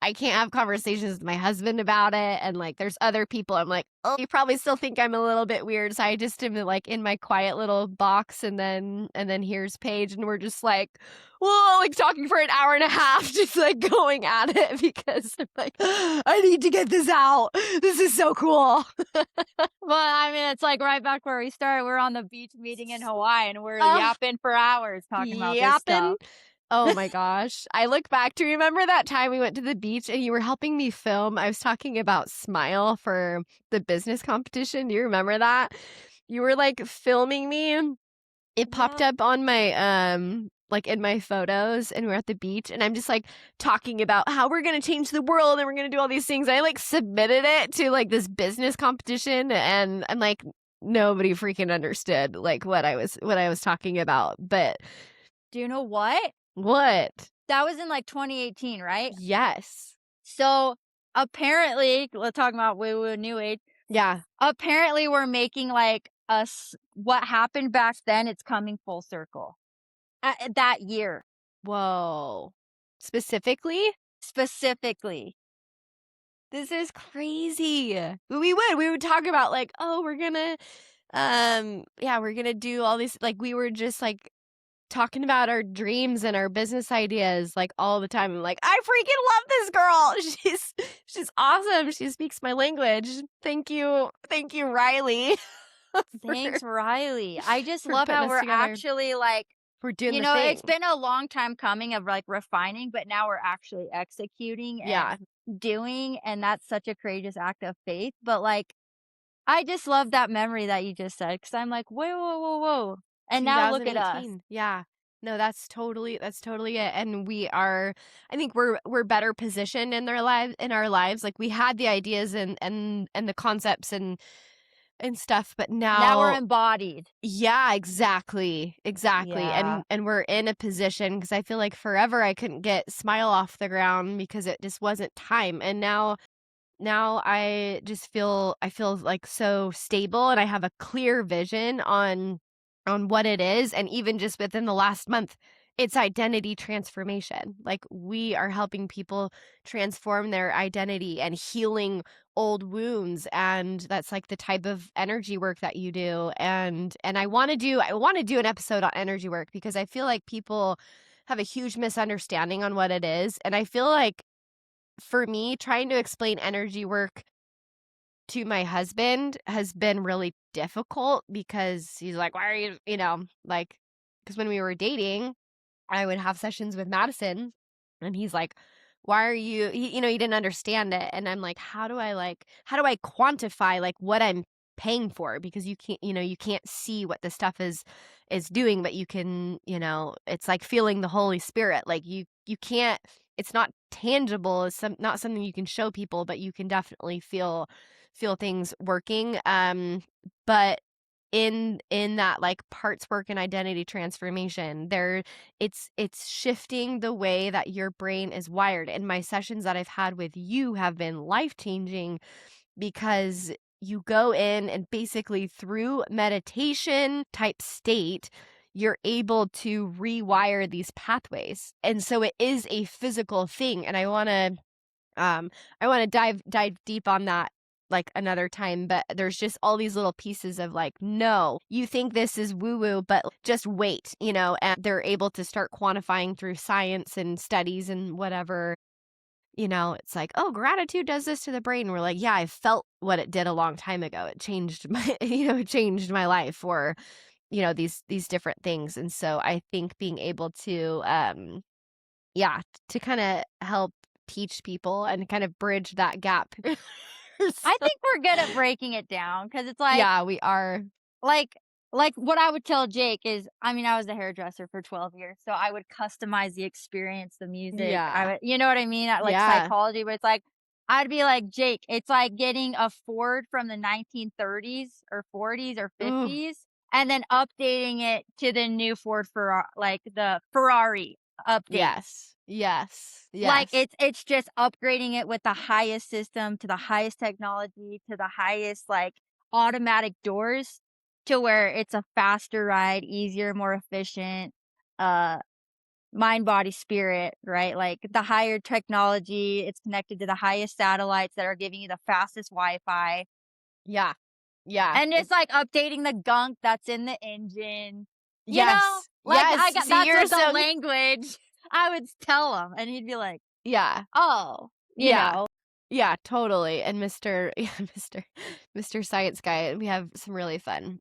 I can't have conversations with my husband about it, and, like, there's other people I'm like, "Oh, you probably still think I'm a little bit weird," so I just am, like, in my quiet little box, and then here's Paige, and we're just like, whoa, like, talking for an hour and a half, just, like, going at it because I'm like, "I need to get this out. This is so cool." well, I mean, it's like right back where we started. We're on the beach meeting in Hawaii, and we're Oh, yapping for hours talking about this yapping. stuff. Oh my gosh. I look back to remember that time we went to the beach and you were helping me film. I was talking about Smile for the business competition. Do you remember that? You were like filming me. It popped Yeah. up on my like in my photos, and we're at the beach, and I'm just like talking about how we're gonna change the world and we're gonna do all these things. I like submitted it to like this business competition, and like nobody freaking understood like what I was talking about. But Do you know what? what? That was in like 2018, right? Yes. So apparently, let's talk about woo woo new age. Yeah. Apparently, we're making like us what happened back then. It's coming full circle that year Whoa. Specifically? specifically. This is crazy. We would talk about like, oh, we're gonna do all these, like, we were just like talking about our dreams and our business ideas like all the time. I'm like, I freaking love this girl. She's awesome. She speaks my language. Thank you. Thank you, Riley, for Thanks, Riley. I just for love putting how us we're together. actually like, We're doing the thing. it's been a long time coming of like refining, but now we're actually executing and Yeah. doing. And that's such a courageous act of faith. But like, I just love that memory that you just said, because I'm like, whoa, whoa, whoa, whoa. And now look at us. 2018. Yeah. No, that's totally it. And I think we're better positioned in our lives. Like, we had the ideas and the concepts and stuff, but Now we're now, embodied. yeah, exactly. Exactly. Yeah. And we're in a position, because I feel like forever I couldn't get Smile off the ground because it just wasn't time. And now I feel like so stable, and I have a clear vision on what it is. And even just within the last month, it's identity transformation. Like, we are helping people transform their identity and healing old wounds, and that's like the type of energy work that you do. And I want to do an episode on energy work, because I feel like people have a huge misunderstanding on what it is. And I feel like, for me, trying to explain energy work to my husband has been really difficult because he's like, "Why are you," like, because when we were dating, I would have sessions with Madison, and he's like, "Why are you," he didn't understand it, and I'm like, how do I quantify, like, what I'm paying for? Because you can't see what the stuff is doing, but you can, it's like feeling the Holy Spirit, like, you can't, it's not tangible, it's not something you can show people, but you can definitely feel things working, but in that, like, parts work and identity transformation, it's shifting the way that your brain is wired, and my sessions that I've had with you have been life-changing because you go in and basically through meditation type state, you're able to rewire these pathways, and so it is a physical thing, and I want to dive deep on that like another time, but there's just all these little pieces of like, no, you think this is woo woo, but just wait, and they're able to start quantifying through science and studies and whatever. It's like, oh, gratitude does this to the brain. We're like, yeah, I felt what it did a long time ago. It changed my, it changed my life, or, these different things. And so I think being able to, yeah, to kinda help teach people and kind of bridge that gap. I So think we're good at breaking it down because it's yeah, we are. like what I would tell Jake is, I mean, I was a hairdresser for 12 years, so I would customize the experience, the music. I Yeah. would, you know what I mean? Like Yeah. psychology, but it's like I'd be like, Jake, it's like getting a Ford from the 1930s or 40s or Ooh, 50s and then updating it to the new Ford Ferrari, like the Ferrari update. yes. Yes. Like, Yes. it's just upgrading it with the highest system to the highest technology to the highest, like, automatic doors to where it's a faster ride, easier, more efficient, uh, mind, body, spirit, right? Like, the higher technology, it's connected to the highest satellites that are giving you the fastest Wi-Fi, Yeah. Yeah. and it's, It's like, updating the gunk that's in the engine, you know? yes. Like, I Yes. got See, that's you're what the so language I would tell him, and he'd be like, yeah. "Oh," you Yeah. know? Yeah, totally. And yeah, Mr. Science Guy, we have some really fun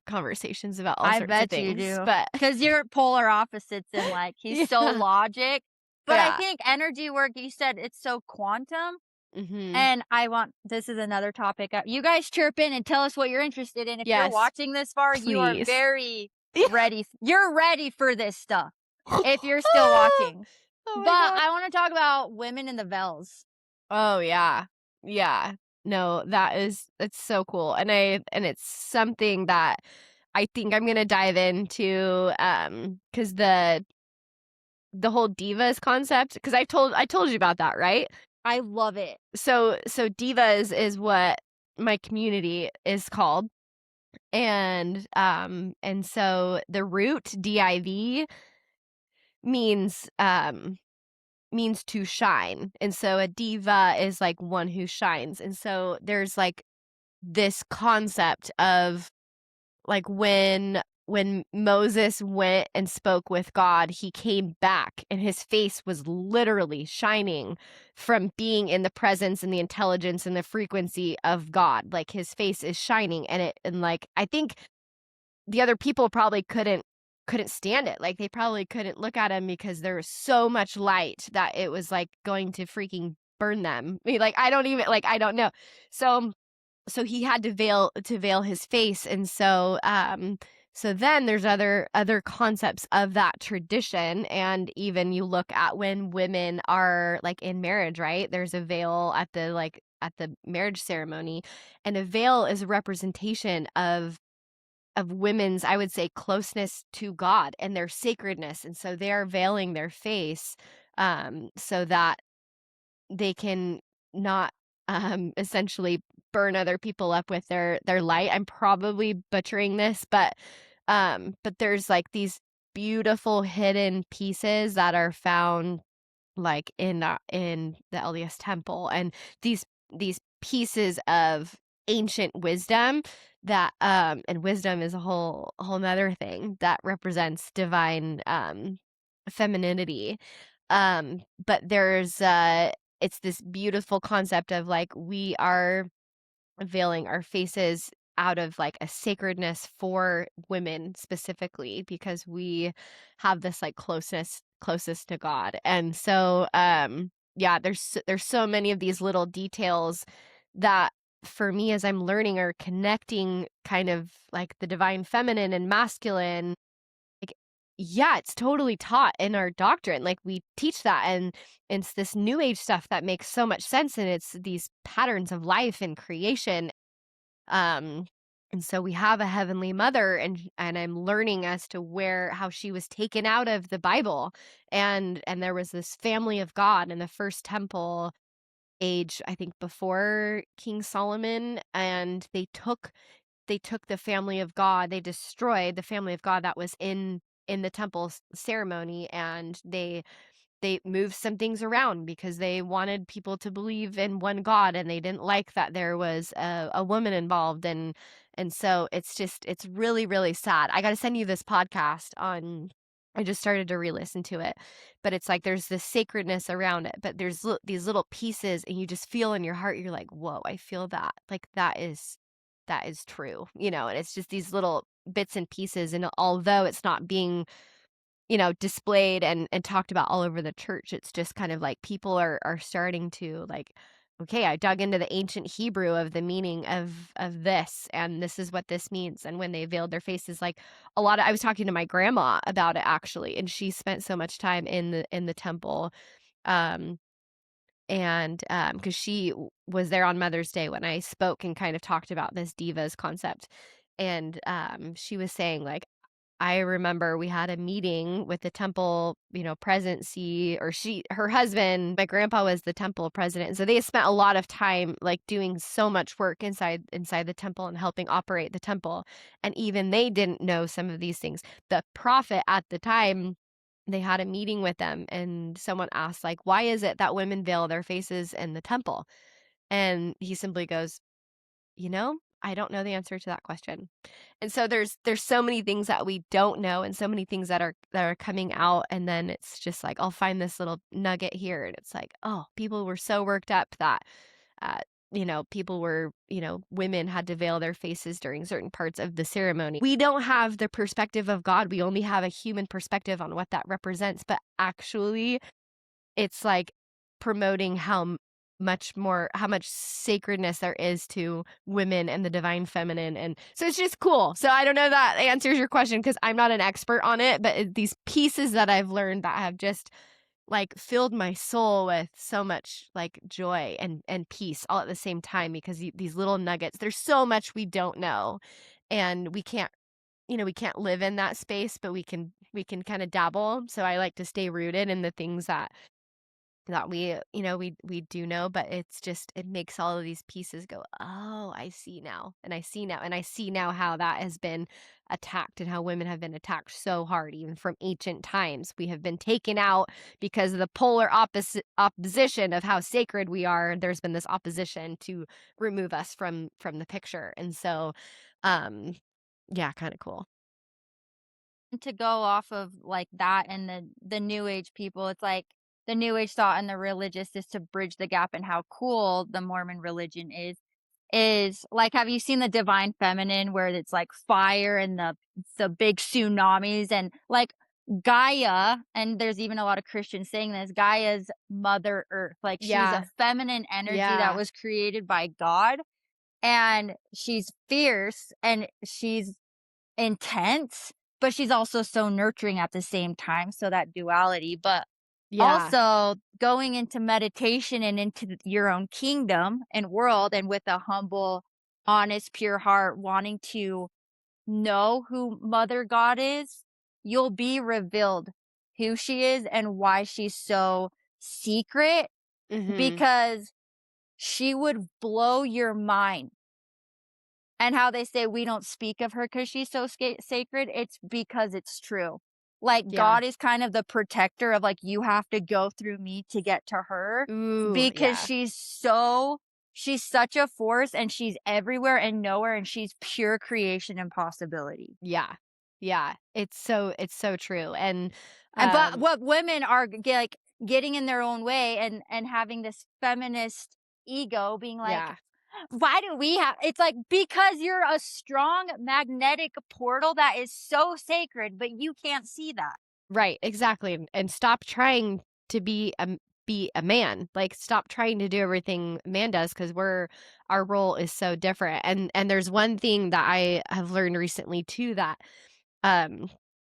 conversations about all I sorts of bet you things, do, but because 'Cause you're polar opposites and, like, he's so yeah. logic, but I Yeah. think energy work, you said it's so quantum, Mhm. and I want this is another topic, you guys chirp in and tell us what you're interested in. If you're Yes. watching this far, you are Please. very Yeah. you're ready for this stuff, if you're still watching. Oh But my god. I wanna talk about women in the veils. Oh, yeah. Yeah. No, it's so cool, and it's something that I think I'm gonna dive into, because the whole divas concept, because I told you about that, right? I love it. So divas is what my community is called, and so the root div means, means to shine. And so a diva is like one who shines. And so there's like this concept of like when Moses went and spoke with God, he came back and his face was literally shining from being in the presence and the intelligence and the frequency of God. Like his face is shining, and like I think the other people probably couldn't stand it. Like they probably couldn't look at him because there was so much light that it was like going to freaking burn them. I mean, like I don't know. So he had to veil his face, and so then there's other concepts of that tradition, and even you look at when women are like in marriage, right? There's a veil at the marriage ceremony, and a veil is a representation of women's, I would say, closeness to God and their sacredness. And so they're veiling their face, so that they can not, essentially burn other people up with their light. I'm probably butchering this, but there's like these beautiful hidden pieces that are found like in the LDS temple, and these pieces of ancient wisdom that and wisdom is a whole nother thing that represents divine femininity, but there's it's this beautiful concept of like we are veiling our faces out of like a sacredness for women specifically because we have this like closest to God. And so yeah, there's so many of these little details that for me as I'm learning or connecting kind of like the divine feminine and masculine, like yeah, it's totally taught in our doctrine. Like we teach that, and it's this new age stuff that makes so much sense, and it's these patterns of life and creation. um, and so we have a heavenly mother, and I'm learning as to how she was taken out of the Bible, and there was this family of God in the first temple age, I think before King Solomon, and they took the family of God, they destroyed the family of God that was in the temple ceremony, and they moved some things around because they wanted people to believe in one God, and they didn't like that there was a woman involved, and so it's really, really sad. I got to send you this podcast on. I just started to re-listen to it, but it's like there's this sacredness around it, but there's these little pieces, and you just feel in your heart, you're like, whoa, I feel that, like that is true, and it's just these little bits and pieces, and although it's not being displayed and talked about all over the church. It's just kind of like people are starting to like, okay, I dug into the ancient Hebrew of the meaning of this, and this is what this means. And when they veiled their faces, like I was talking to my grandma about it actually, and she spent so much time in the temple. Um and because she was there on Mother's Day when I spoke and kind of talked about this divas concept. And she was saying like, I remember we had a meeting with the temple, presidency, or her husband, my grandpa was the temple president. And so they spent a lot of time like doing so much work inside the temple and helping operate the temple. And even they didn't know some of these things. The prophet at the time, they had a meeting with them, and someone asked like, why is it that women veil their faces in the temple? And he simply goes, I don't know the answer to that question. And so there's so many things that we don't know, and so many things that are coming out, and then it's just like I'll find this little nugget here, and it's like, oh, people were so worked up that uh people were, women had to veil their faces during certain parts of the ceremony. We don't have the perspective of God. We only have a human perspective on what that represents, but actually it's like promoting how much sacredness there is to women and the divine feminine. And so it's just cool. So I don't know if that answers your question because I'm not an expert on it, but these pieces that I've learned that have just like filled my soul with so much like joy and peace all at the same time, because these little nuggets, there's so much we don't know, and we can't live in that space, but we can kind of dabble. So I like to stay rooted in the things that we do know, but it makes all of these pieces go, oh, I see now, and I see now, and I see now how that has been attacked, and how women have been attacked so hard, even from ancient times. We have been taken out because of the polar opposition of how sacred we are. There's been this opposition to remove us from the picture, and so yeah, kind of cool. To go off of like that and the new age people, it's like the new age thought and the religious is to bridge the gap, and how cool the Mormon religion is like, have you seen the divine feminine where it's like fire and the big tsunamis and like Gaia, and there's even a lot of Christians saying this, Gaia's mother earth, like she's a Yeah, feminine energy that yeah, was created by God, and she's fierce and she's intense, but she's also so nurturing at the same time, so that duality. But yeah. also going into meditation and into your own kingdom and world, and with a humble, honest, pure heart, wanting to know who Mother God is, you'll be revealed who she is and why she's so secret, Mhm. because she would blow your mind. And how they say we don't speak of her because she's so sacred, it's because it's true. Like, Yeah. God is kind of the protector of, like, you have to go through me to get to her, Ooh, because yeah. she's such a force, and she's everywhere and nowhere, and she's pure creation and possibility. Yeah. Yeah. It's so true. And And but um what women are getting in their own way and having this feminist ego being like, yeah. Why do we have it's like because you're a strong magnetic portal that is so sacred, but you can't see that. Right, exactly, and stop trying to be a man. Like, stop trying to do everything a man does because our role is so different, and there's one thing that I have learned recently too that, um,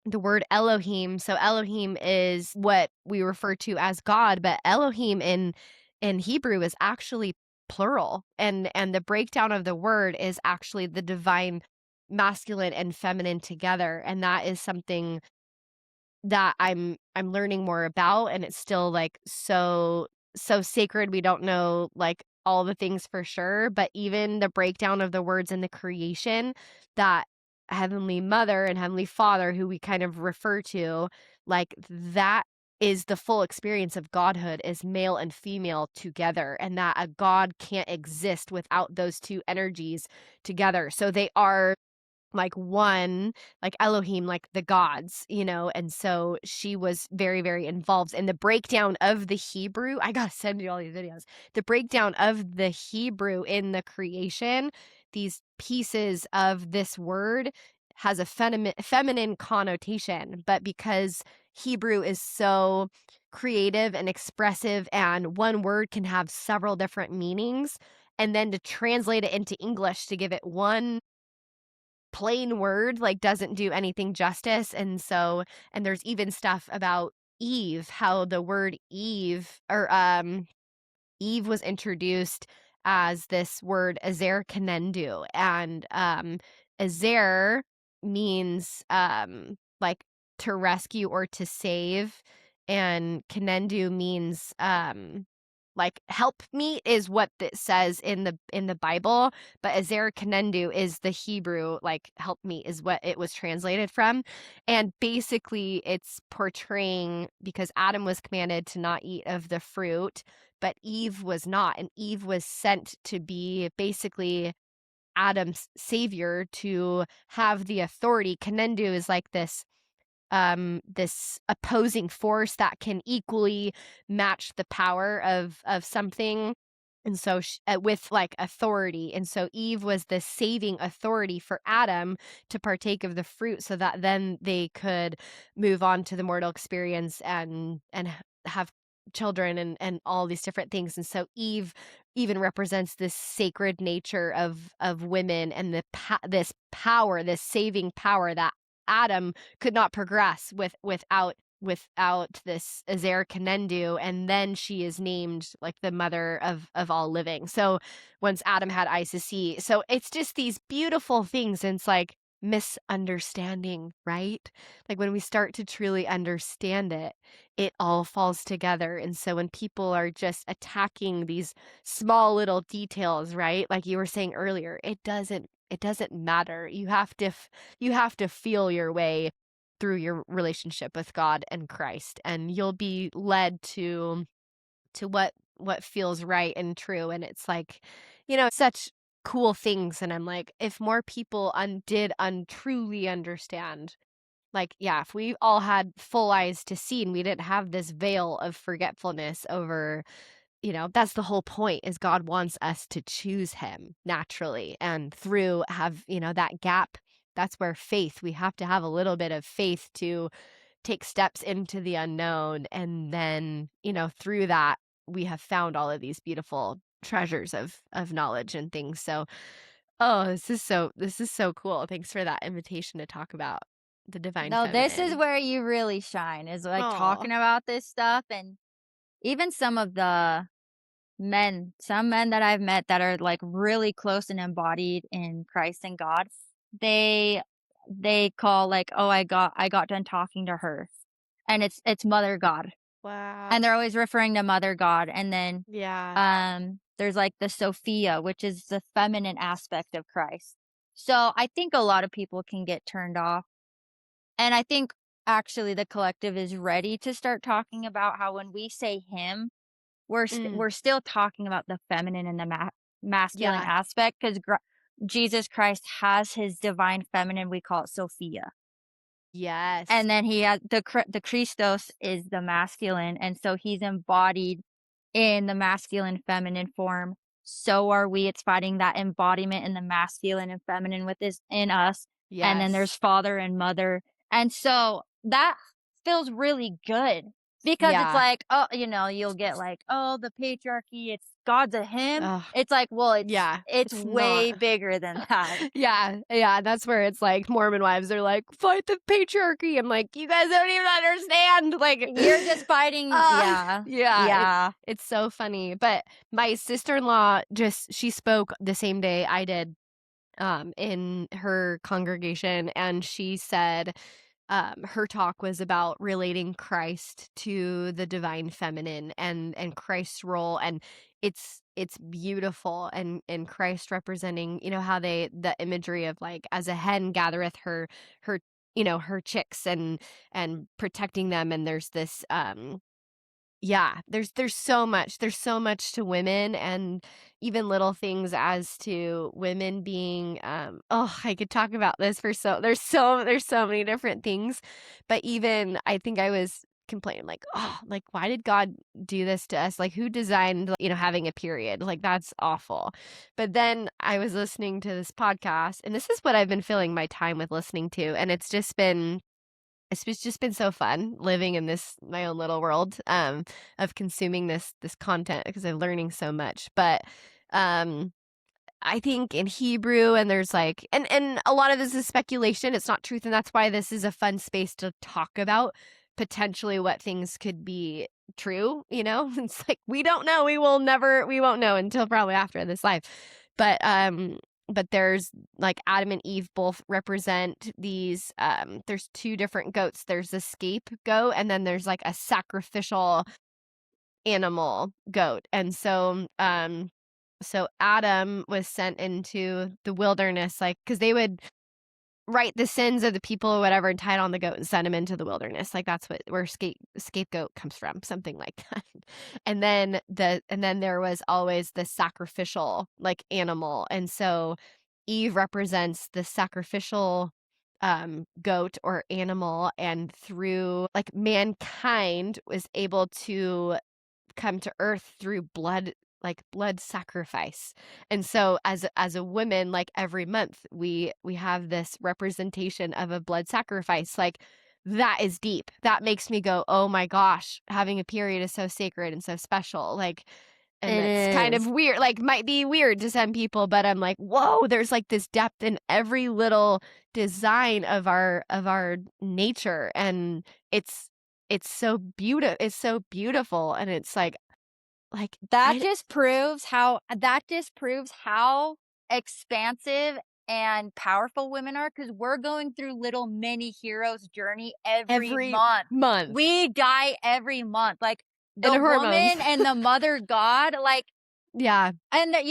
the word Elohim so Elohim is what we refer to as God, but Elohim in Hebrew is actually plural, and the breakdown of the word is actually the divine masculine and feminine together, and that is something that I'm learning more about, and it's still, like, so sacred, we don't know, like, all the things for sure, but even the breakdown of the words in the creation that Heavenly Mother and Heavenly Father, who we kind of refer to, like, that is the full experience of godhood is male and female together, and that a god can't exist without those 2 energies together, so they are like one, like Elohim, like the gods, and so she was very, very involved in the breakdown of the Hebrew. I gotta send you all these videos. The breakdown of the Hebrew in the creation, these pieces of this word has a feminine connotation, but because Hebrew is so creative and expressive, and one word can have several different meanings, and then to translate it into English to give it one plain word, like, doesn't do anything justice, and there's even stuff about Eve, how the word Eve was introduced as this word Ezer Kenendu, and, Ezer means, like, to rescue or to save, and Kenendu means, like, help me is what it says in the Bible, but Ezer Kenendu is the Hebrew, like, help me is what it was translated from, and basically, it's portraying because Adam was commanded to not eat of the fruit, but Eve was not, and Eve was sent to be basically Adam's savior to have the authority. Kenendu is like this opposing force that can equally match the power of something, and so with like authority, and so Eve was the saving authority for Adam to partake of the fruit so that then they could move on to the mortal experience and have children and all these different things, and so Eve even represents this sacred nature of women and this power, this saving power that Adam could not progress without this Ezer Kenendu, and then she is named like the mother of all living. So once Adam had eyes to see, so it's just these beautiful things, and it's like misunderstanding, right? Like when we start to truly understand it, it all falls together. And so when people are just attacking these small little details, right? Like you were saying earlier, it doesn't matter. You have to feel your way through your relationship with God and Christ, and you'll be led to what feels right and true, and it's like, such cool things, and I'm like, if more people truly understand, like, yeah, if we all had full eyes to see and we didn't have this veil of forgetfulness over, that's the whole point is God wants us to choose him naturally, and through have, that gap, that's where we have to have a little bit of faith to take steps into the unknown, and then, through that, we have found all of these beautiful treasures of knowledge and things, so, oh, this is so cool. Thanks for that invitation to talk about the divine No, this is feminine. where you really shine, is like Oh, talking about this stuff. And even some of the some men that I've met that are like really close and embodied in Christ and God, they call like, oh, I got done talking to her. And it's Mother God. wow. And they're always referring to Mother God. And then Yeah. there's like the Sophia, which is the feminine aspect of Christ. So I think a lot of people can get turned off. And I think actually the collective is ready to start talking about how when we say him, Mm, we're still talking about the feminine and the masculine yeah. aspect, because Jesus Christ has his divine feminine. We call it Sophia, Yes. and then he has the Christos is the masculine, and so he's embodied in the masculine feminine form. so are we. It's finding that embodiment in the masculine and feminine in us. And then there's Yes. father and mother. And so that feels really good because it's Yeah. like, oh, you'll get like, oh, the patriarchy, it's God's a him. Ugh. It's like, well, it's Yeah. it's It's way not. bigger than that. Yeah, yeah, that's where it's like Mormon wives are like, "Fight the patriarchy." I'm like, "You guys don't even understand." Like, You're just fighting, yeah. yeah, Yeah. it's so funny. But my sister-in-law she spoke the same day I did in her congregation, and she said her talk was about relating Christ to the divine feminine and Christ's role, and it's beautiful, and Christ representing, how the imagery of like as a hen gathereth her her chicks and protecting them, and there's this yeah, there's so much to women, and even little things as to women being, oh, I could talk about this for there's so many different things, but even I think I was complaining like, "Oh, like, why did God do this to us? Like, who designed, having a period? Like, that's awful." But then I was listening to this podcast, and this is what I've been filling my time with listening to, and it's just been so fun living in this my own little world of consuming this content because I'm learning so much. But um I think in Hebrew, and there's like and a lot of this is speculation, it's not truth, and that's why this is a fun space to talk about potentially what things could be true, It's like we don't know, we won't know until probably after this life. But there's like Adam and Eve both represent these there's two different goats. There's a scapegoat, and then there's like a sacrificial animal goat. And so Adam was sent into the wilderness, like, because they would write the sins of the people or whatever and tie it on the goat and send him into the wilderness. Like that's where scapegoat comes from, something like that. And then there was always the sacrificial like animal. And so Eve represents the sacrificial goat or animal, and through like mankind was able to come to earth through blood sacrifice. And so as a woman, like every month we have this representation of a blood sacrifice. Like that is deep. That makes me go, oh my gosh, having a period is so sacred and so special. Like, and It that's kind of is. weird, like might be weird to some people, but I'm like, whoa, there's like this depth in every little design of our nature. And it's so beautiful, and it's like I That just proves how expansive and powerful women are because we're going through little mini heroes journey every every month. month We die every month. Like and the hormones. woman and the mother god, like, Yeah, and that,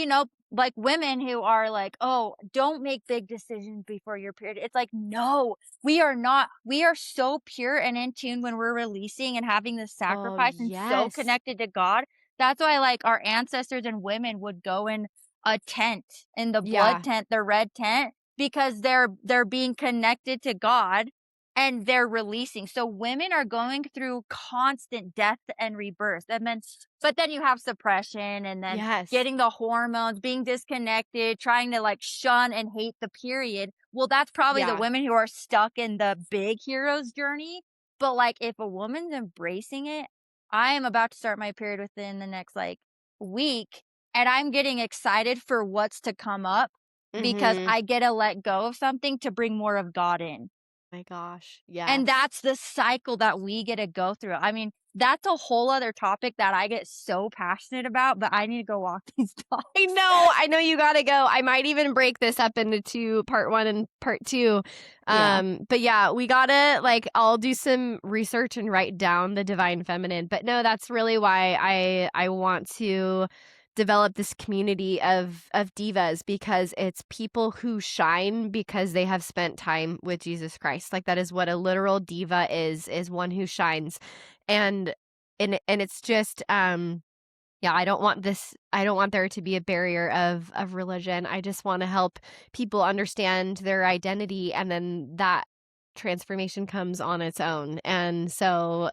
like women who are like, oh, don't make big decisions before your period. It's like, no, we are not. We are so pure and in tune when we're releasing and having this oh sacrifice and so yes, connected to God. That's why, like, our ancestors and women would go in a tent, in the blood yeah, tent, the red tent, because they're being connected to God and they're releasing. So women are going through constant death and rebirth. But then you have suppression and then yes, getting the hormones, being disconnected, trying to like shun and hate the period. Well, that's probably the yeah, women who are stuck in the big hero's journey. But like if a woman's embracing it, I am about to start my period within the next like week, and I'm getting excited for what's to come up because mm-hmm. I get to let go of something to bring more of God in. My gosh, And yes. that's the cycle that we get to go through. I mean, that's a whole other topic that I get so passionate about, but I need to go walk these dogs. I know you gotta go. I might even break this up into two, part one and part two. Yeah. But yeah, we gotta like I'll do some research and write down the divine feminine. But no, that's really why I want to develop this community of divas, because it's people who shine because they have spent time with Jesus Christ. Like that is what a literal diva is one who shines. And and it's just yeah, I don't want there to be a barrier of religion. I just want to help people understand their identity, and then that transformation comes on its own. And so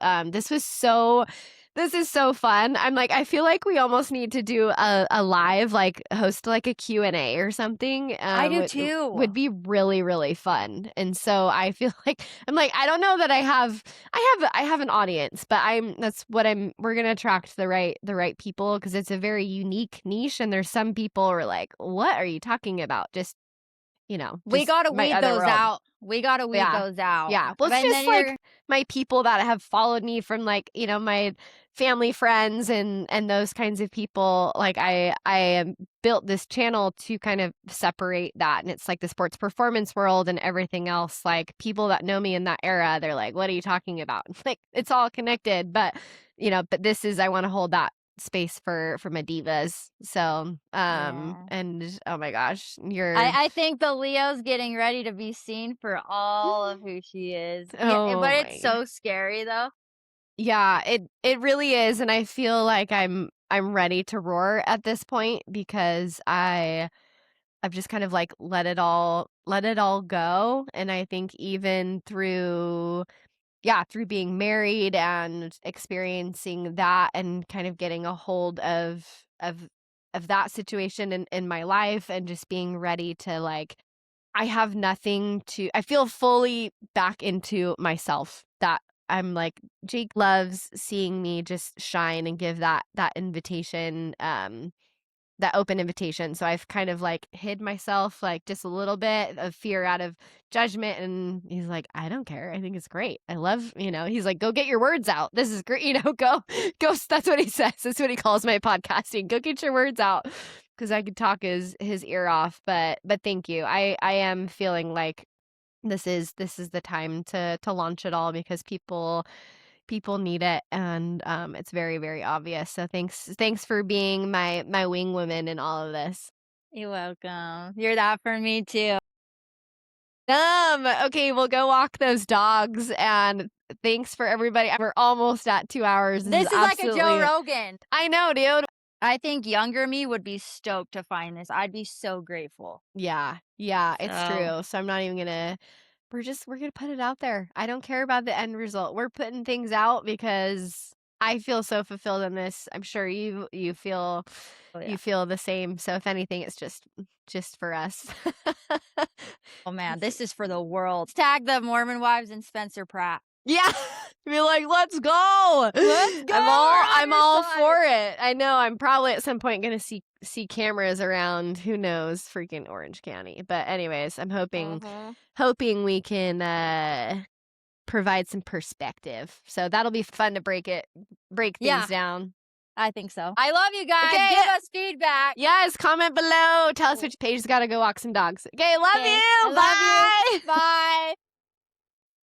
This is so fun. I'm like, I feel like we almost need to do a live, like host like a Q&A or something. I do too. Would be really, really fun. And so I feel like, I'm like, I don't know that I have an audience, but we're going to attract the right people because it's a very unique niche. And there's some people who are like, what are you talking about? Just, We got to my weed other those world. out. We got to weed those out. Yeah. Well, it's And just like my people that have followed me from like, my family friends and those kinds of people. Like I built this channel to kind of separate that. And it's like the sports performance world and everything else. Like people that know me in that era, they're like, what are you talking about? Like it's all connected. But, but this is, I want to hold that space for my divas. So and oh my gosh, I think the Leo's getting ready to be seen for all of who she is. Oh But my it's so scary though. Yeah, it really is, and I feel like I'm ready to roar at this point because I've just kind of like let it all go. And I think even through being married and experiencing that and kind of getting a hold of that situation in my life and just being ready to like I feel fully back into myself that I'm like Jake loves seeing me just shine and give that invitation that open invitation. So I've kind of like hid myself like just a little bit of fear out of judgment. And he's like, I don't care. I think it's great. I love, he's like, go get your words out. This is great. Go. That's what he says. That's what he calls my podcasting. Go get your words out. Cause I could talk his ear off. But thank you. I am feeling like this is the time to launch it all because people need it and it's very, very obvious. So thanks for being my wing woman in all of this. You're welcome. You're that for me too. Okay, we'll go walk those dogs and thanks for everybody. We're almost at 2 hours. This is like a Joe Rogan. I know, dude. I think younger me would be stoked to find this. I'd be so grateful. Yeah, it's true. So I'm not even gonna we're gonna put it out there. I don't care about the end result. We're putting things out because I feel so fulfilled in this. I'm sure you feel you feel the same. So if anything, it's just for us. Oh man, this is for the world. Tag the Mormon wives and Spencer Pratt. Yeah. Be like, let's go. Let's go. I'm all for it. I know I'm probably at some point gonna see cameras around, who knows, freaking Orange County. But anyways, I'm hoping we can provide some perspective. So that'll be fun to break things down. I think so. I love you guys. Okay. Give us feedback. Yes, comment below. Tell us which Paige's got to go walk some dogs. Okay, love you. Bye. Bye.